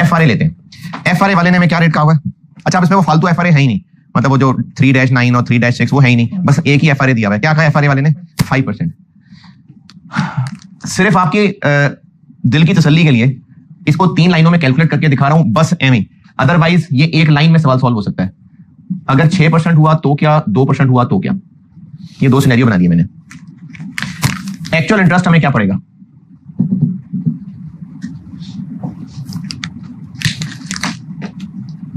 एफआरए लेते हैं। एफआरए वाले ने हमें क्या रेट कहा हुआ है? अच्छा, अब इसमें वो फालतू एफआरए है ही नहीं, मतलब वो जो 3-9 और 3-6 वो है ही नहीं, बस एक ही एफआरए दिया हुआ है। क्या कहा एफआरए वाले ने? 5%। सिर्फ आपके दिल की तसल्ली के लिए इसको 3 लाइनों में कैलकुलेट करके दिखा रहा हूं, बस एम। अदरवाइज ये एक लाइन में सवाल सॉल्व हो सकता है। अगर 6% हुआ तो क्या, 2% हुआ तो क्या, ये 2 सिनेरियो बना दिए मैंने। एक्चुअल इंटरेस्ट हमें क्या पड़ेगा?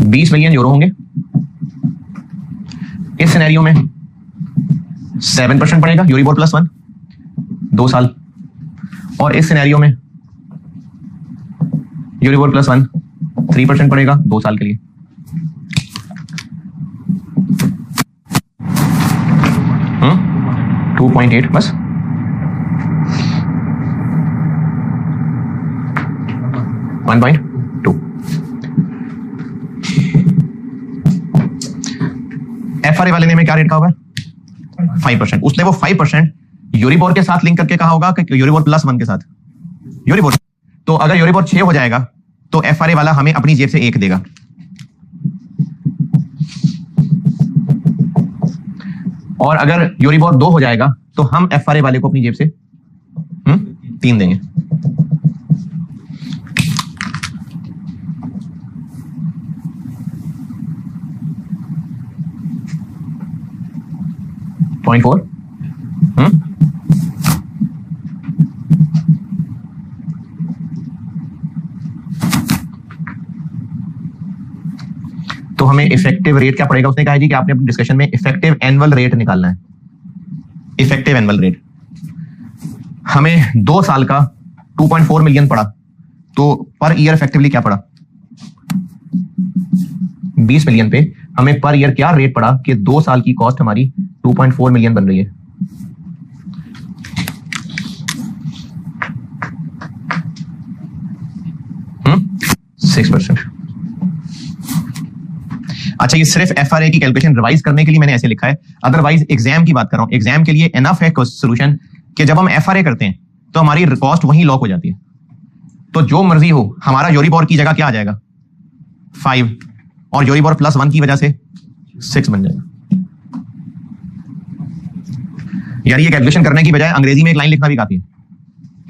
$20 मिलियन होंगे। इस सिनेरियो में 7% पड़ेगा यूरिबोर +1 2 साल, और इस सिनेरियो में यूरिबोर +1 3% पड़ेगा 2 साल के लिए। हम्म, 2.8 बस। एफआरए वाले ने में क्या रेट कहा होगा? 5%। उसने वो 5% यूरिबोर के साथ लिंक करके कहा होगा कि यूरिबोर +1 के साथ यूरिबोर। तो अगर यूरिबोर 6 हो जाएगा तो एफआरए वाला हमें अपनी जेब से 1 देगा। और अगर यूरिबोर 2 हो जाएगा तो हम एफआरए वाले को अपनी जेब से 3 देंगे। .4 तो हमें इफेक्टिव रेट क्या पड़ेगा? उसने कहा जी कि आपने अपनी डिस्कशन में इफेक्टिव एनुअल रेट निकालना है। इफेक्टिव एनुअल रेट हमें 2 साल का 2.4 मिलियन पड़ा, तो पर ईयर इफेक्टिवली क्या पड़ा? 20 मिलियन पे हमें पर ईयर क्या रेट पड़ा कि 2 साल की कॉस्ट हमारी 2.4 मिलियन बन रही है। हम्म, 6%। अच्छा, ये सिर्फ एफआरए की कैलकुलेशन रिवाइज करने के लिए मैंने ऐसे लिखा है, अदरवाइज एग्जाम की बात कर रहा हूं। एग्जाम के लिए इनफ है सोल्यूशन कि जब हम एफआरए करते हैं तो हमारी कॉस्ट वहीं लॉक हो जाती है। तो जो मर्जी हो, हमारा यूरिबोर की जगह क्या आ जाएगा? 5, और यूरिबोर +1 की वजह से 6 बन जाएगा। यानी ये कैलकुलेशन करने की बजाय अंग्रेजी में एक लाइन लिखना भी काफी है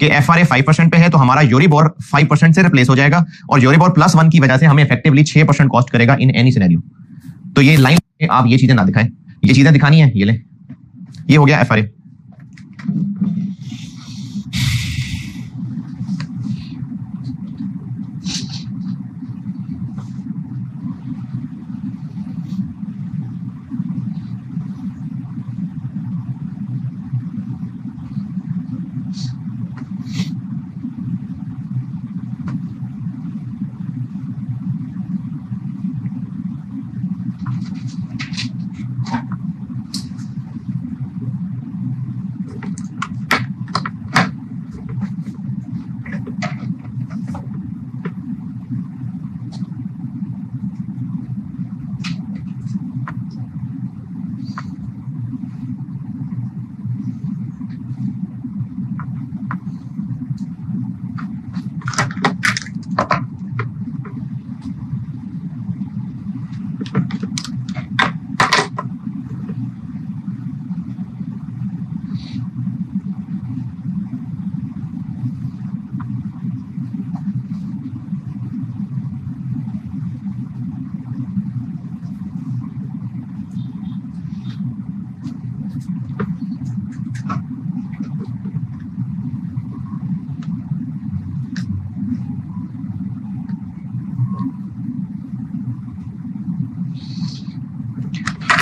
कि एफआरए 5% पे है तो हमारा यूरिबोर 5% से रिप्लेस हो जाएगा, और यूरिबोर +1 की वजह से हमें इफेक्टिवली 6% कॉस्ट करेगा इन एनी सिनेरियो। तो ये लाइन आप ये चीजें ना दिखाएं, ये चीजें दिखानी है, ये ले, ये हो गया एफआरए।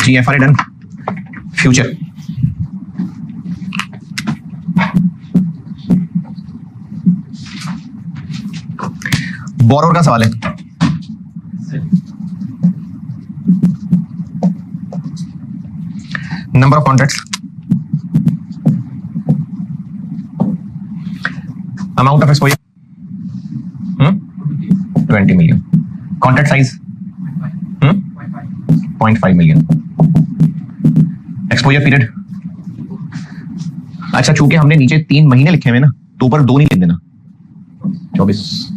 जी, एफआरए डन। फ्यूचर बोरोर का सवाल है। Number of contracts, amount of exposure 20 million, contract size 0.5 million, exposure period. अच्छा, चूंकि हमने नीचे 3 महीने लिखे हुए ना, तो ऊपर 2 नहीं लिख देना। 24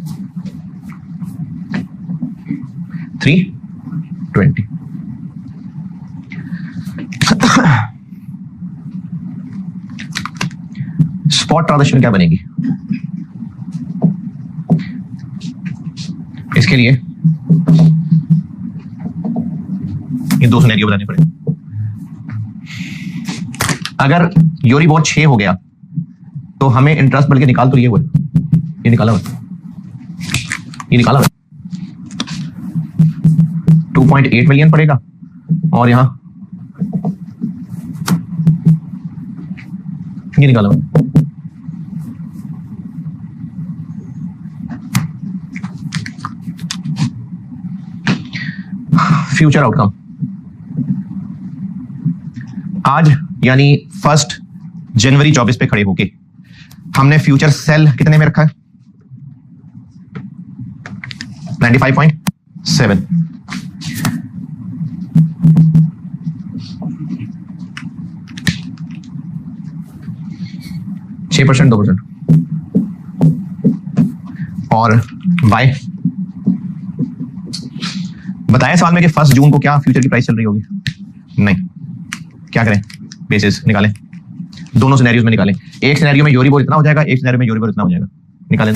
320। स्पॉट ट्रांजैक्शन क्या बनेगी? इसके लिए ये 2 सिनेरियो बताने पड़े। अगर यूरिबोर 6 हो गया तो हमें इंटरेस्ट बढ़ के निकाल तो लिए हुए, ये निकाला हुआ, ये निकाला हुआ 2.8 मिलियन पड़ेगा, और यहां ये निकाला हुआ। फ्यूचर आउटकम आज यानी 1 जनवरी 24 पे खड़े होके हमने फ्यूचर सेल कितने में रखा है? 95.7। छह %, 2%। और बाय बताया सवाल में कि 1 जून को क्या फ्यूचर की प्राइस चल रही होगी? नहीं, क्या करें? बेसिस निकालें, दोनों सिनेरियोज में निकालें। एक सिनेरियो में यूरिबोर इतना हो जाएगा, एक सिनेरियो में यूरिबोर इतना हो जाएगा, निकालें।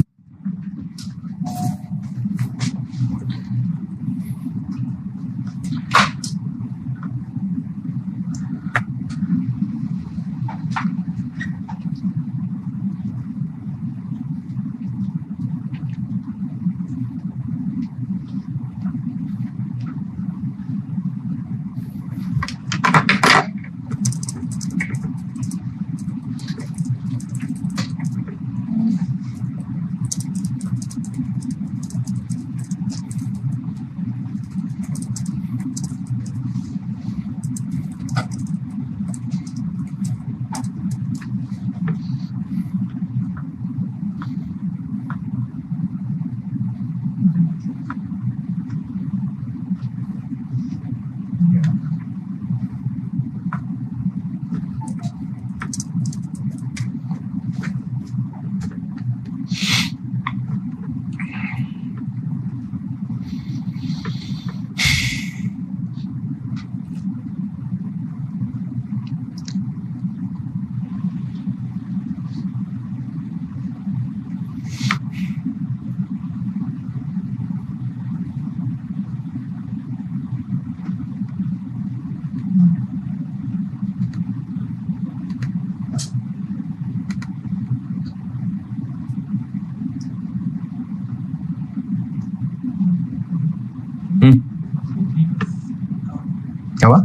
क्या हुआ?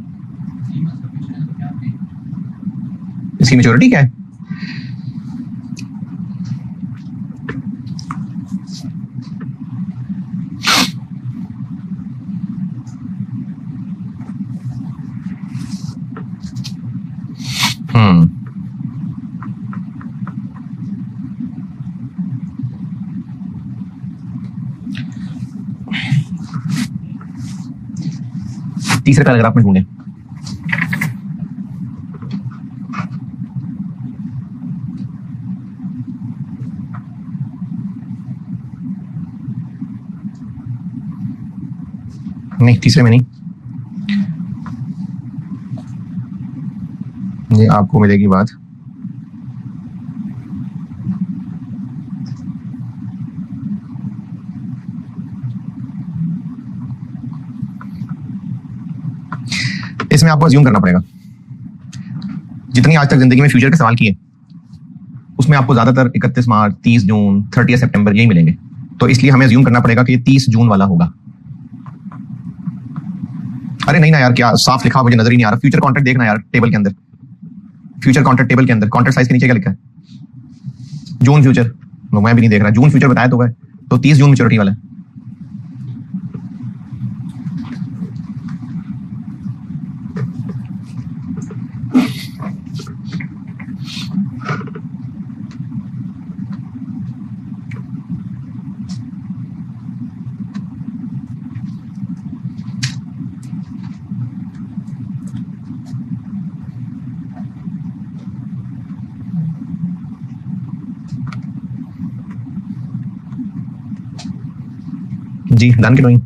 इसकी मैच्योरिटी क्या है? तीसरे पैराग्राफ में ढूंढे। नहीं, तीसरे में नहीं, ये आपको मिलेगी बात। इसमें आपको अज्यूम करना पड़ेगा, जितनी आज तक जिंदगी में फ्यूचर के सवाल किए उसमें आपको ज्यादातर 31 मार्च, 30 जून, 30 सितंबर यही मिलेंगे। तो इसलिए हमें अज्यूम करना पड़ेगा कि ये 30 जून वाला होगा। अरे नहीं ना यार, क्या साफ लिखा, मुझे नजर ही नहीं आ रहा। फ्यूचर कॉन्ट्रैक्ट देखना यार टेबल के अंदर, फ्यूचर कॉन्ट्रैक्ट टेबल के अंदर कॉन्ट्रैक्ट साइज के नीचे क्या लिखा है? जून फ्यूचर। मैं भी नहीं देख रहा, जून फ्यूचर बताया तो है, तो 30 जून मैच्योरिटी वाला है। जी डन की डूइंग।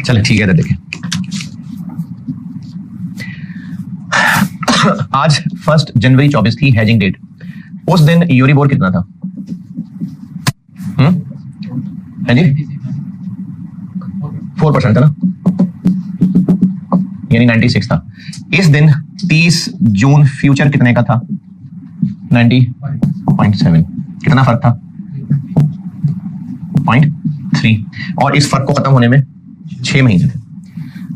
चलो ठीक है तो देखिए, आज 1 जनवरी 24 थी हैजिंग डेट। उस दिन यूरिबोर कितना था? है जी 4% था ना, यानी 96 था। इस दिन 30 जून फ्यूचर कितने का था? 90.7। कितना फर्क था? 0.3। और इस फर्क को खत्म होने में 6 महीने थे।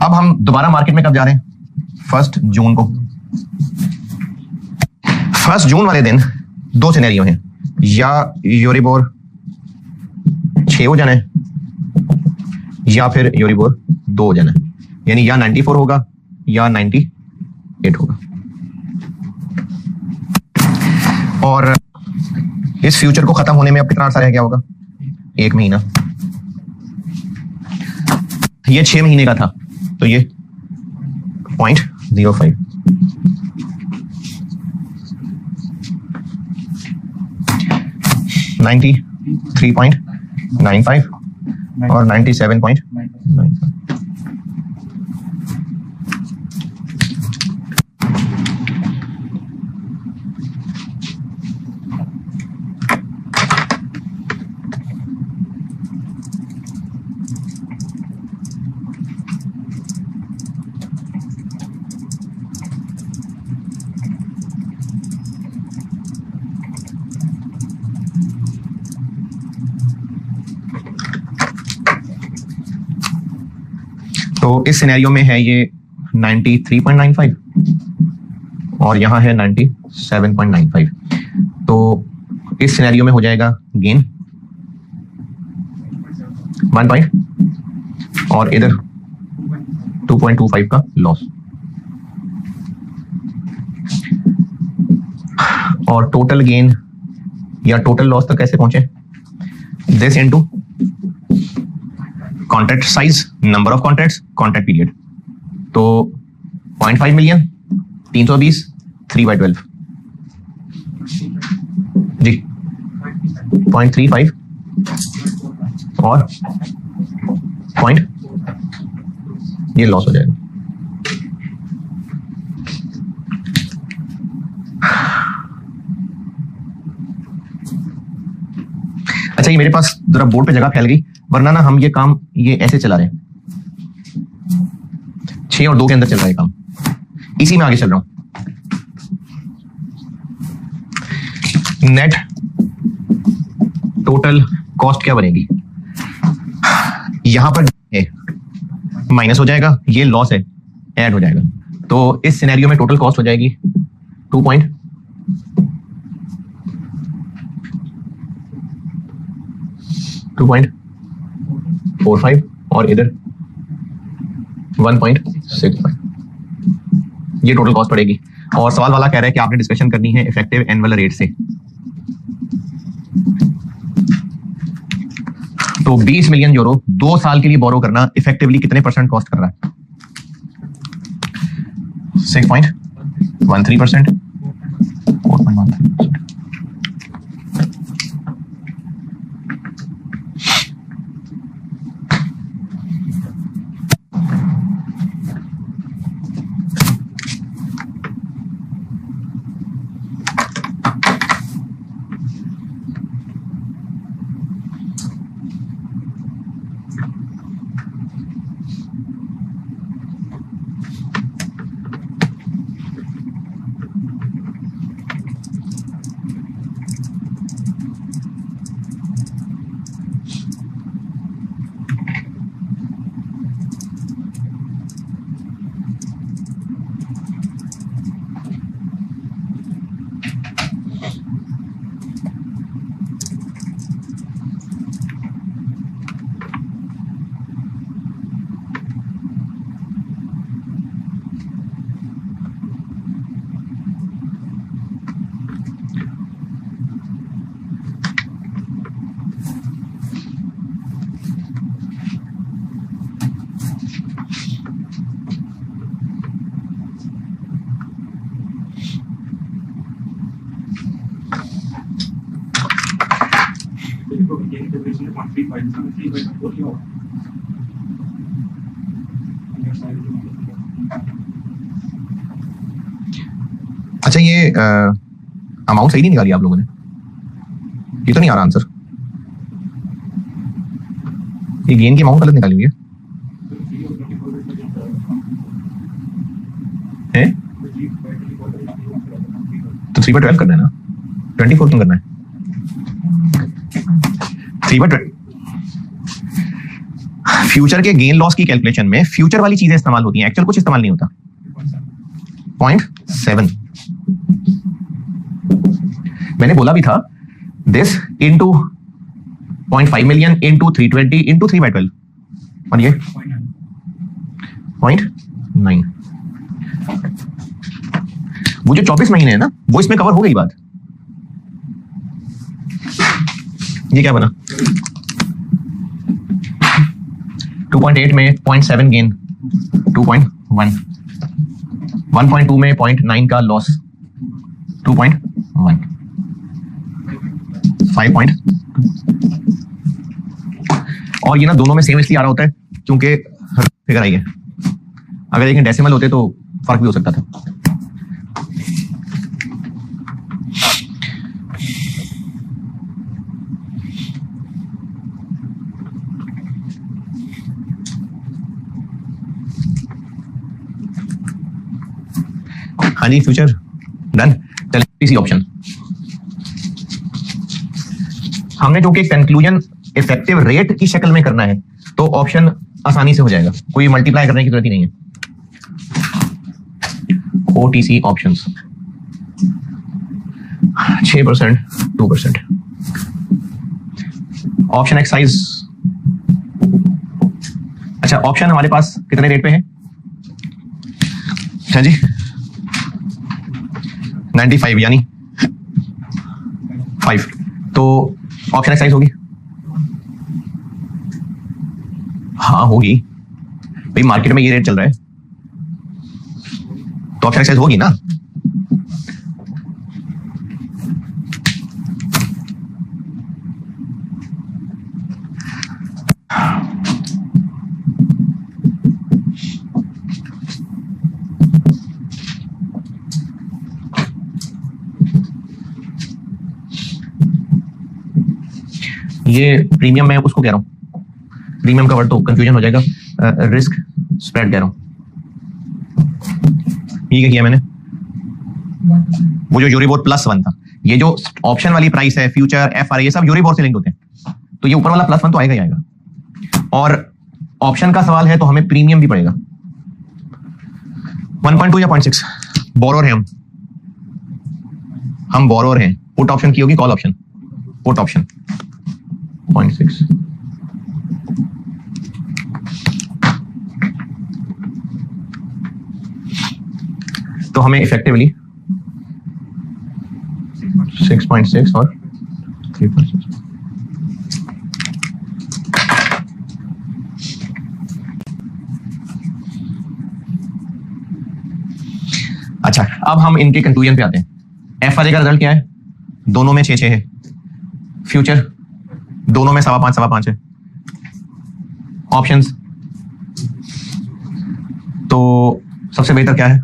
अब हम दोबारा मार्केट में कब जा रहे हैं? 1 जून को। 1 जून वाले दिन 2 सिनेरियो हैं, या यूरिबोर 6 हो जाना है या फिर यूरिबोर 2 हो जाना है, यानी या 94 होगा या 98 होगा। और इस फ्यूचर को खत्म होने में अब कितना अर्सा रह गया होगा? 1 महीना। ये 6 महीने का था, तो ये 0.05। $93.95 और 97.95। तो इस सिनेरियो में है ये 93.95 और यहां है 97.95। तो इस सिनेरियो में हो जाएगा गेन 1 पॉइंट और इधर 2.25 का लॉस। और टोटल गेन या टोटल लॉस तक कैसे पहुंचे? This into contract size, number of contracts, contract period. तो 0.5 मिलियन 320 3/12 जी 0.35 और पॉइंट, ये लॉस हो जाएगा। अच्छा, ये मेरे पास जरा बोर्ड पे जगह फैल गई, वरना ना हम ये काम ये ऐसे चला रहे हैं। 6 और 2 के अंदर चल रहा है काम, इसी में आगे चल रहा हूं। नेट टोटल कॉस्ट क्या बनेगी? यहां पर माइनस हो जाएगा, ये लॉस है, ऐड हो जाएगा। तो इस सिनेरियो में टोटल कॉस्ट हो जाएगी 2.45 और इधर 1.65। ये टोटल कॉस्ट पड़ेगी। और सवाल वाला कह रहा है कि आपने डिस्कशन करनी है इफेक्टिव एनुअल रेट से। तो 20 मिलियन यूरो 2 साल के लिए बोरो करना इफेक्टिवली कितने % कॉस्ट कर रहा है? 6.13%, 4.13%. अच्छा, ये अमाउंट सही नहीं निकाली आप लोगों ने, ये तो नहीं आ रहा आंसर। ये गेन की अमाउंट गलत निकाली हुई है, तो 3/12 करना है ना, 24 क्यों करना है? 3/12 फ्यूचर के गेन लॉस की कैलकुलेशन में फ्यूचर वाली चीजें इस्तेमाल होती हैं, एक्चुअल कुछ इस्तेमाल नहीं होता। 0.7 मैंने बोला भी था, this into 0.5 million into 320 into 3/12 और ये 0.9। वो जो 24 महीने है ना, वो इसमें कवर हो गई बात। ये क्या बना? 2.8 में 0.7 गेन, 2.1, 1.2 में 0.9 का लॉस, 2.1, 5. और ये ना दोनों में सेम इसलिए आ रहा होता है क्योंकि फिगर आई है। अगर लेकिन डेसिमल होते तो फर्क भी हो सकता था। हाँ जी, फ्यूचर डन। चलिए ऑप्शन, हमने जो कि कंक्लूजन इफेक्टिव रेट की शक्ल में करना है तो ऑप्शन आसानी से हो जाएगा, कोई मल्टीप्लाई करने की जरूरत ही नहीं है। OTC options 6%, 2%। ऑप्शन एक्साइज, अच्छा ऑप्शन हमारे पास कितने रेट पे है? हाँ जी 95 यानी 5, तो ऑप्शन एक्साइज होगी। हाँ होगी भाई, मार्केट में ये रेट चल रहा है तो ऑप्शन एक्साइज होगी ना। ये प्रीमियम मैं उसको कह रहा हूं, प्रीमियम का वर्ड तो कंफ्यूजन हो जाएगा, रिस्क स्प्रेड कह रहा हूं। ये क्या किया मैंने? वो जो यूरिबोर +1 था, ये जो ऑप्शन वाली प्राइस है, फ्यूचर, FR, ये सब यूरिबोर से लिंक होते हैं, तो ये ऊपर वाला +1 तो आएगा ही आएगा। और ऑप्शन का सवाल है तो हमें प्रीमियम भी पड़ेगा। 1.2 या 0.6 बोरोर है, हम बोरोर हैं। पुट ऑप्शन की होगी, कॉल ऑप्शन, पुट ऑप्शन 0.6। तो हमें इफेक्टिवली 6.6 और 3.6। अब हम इनके कंक्लूजन पे आते हैं। एफ वाले का रिजल्ट क्या है? दोनों में 6-6 है। फ्यूचर दोनों में 5.25 है। ऑप्शंस तो सबसे बेहतर क्या है?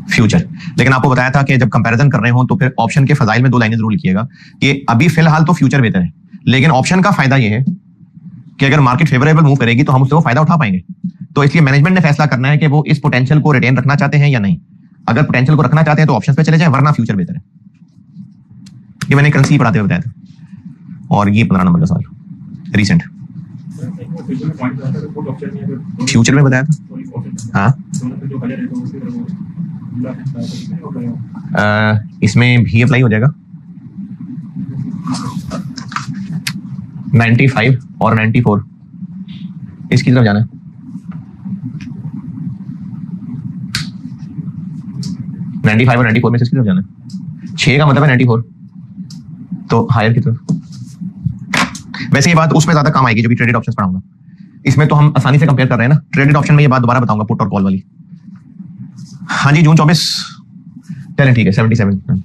फ्यूचर। लेकिन आपको बताया था कि जब कंपैरिजन कर रहे हो तो फिर ऑप्शन के फजाइल में 2 लाइनें जरूर लिखिएगा कि अभी फिलहाल तो फ्यूचर बेहतर है, लेकिन ऑप्शन का फायदा यह है कि अगर मार्केट फेवरेबल मूव करेगी तो हम उससे वो फायदा उठा पाएंगे। तो इसलिए मैनेजमेंट ने फैसला करना है कि वो इस पोटेंशियल को रिटेन रखना चाहते हैं या नहीं। अगर पोटेंशियल को रखना चाहते हैं तो ऑप्शन पे चले जाएं, वरना फ्यूचर बेहतर है। ये मैंने करेंसी पढ़ाते हुए बताया था। और ये 15 नंबर का सवाल रिसेंट फ्यूचर में बताया था। हाँ, इसमें भी अप्लाई हो जाएगा। 95 और 94 इसकी तरफ जाना है। और 94 में से इसकी तरफ जाना है। 6 का मतलब है 94, तो हायर की तरफ। वैसे ये बात उसमें ज्यादा काम आएगी जो कि ट्रेडेड ऑप्शंस पढ़ाऊंगा। इसमें तो हम आसानी से कंपेयर कर रहे हैं ना। ट्रेडेड ऑप्शन में ये बात दोबारा बताऊंगा, पुट और कॉल वाली। हाँ जी, जून 24 चलें ठीक है। 77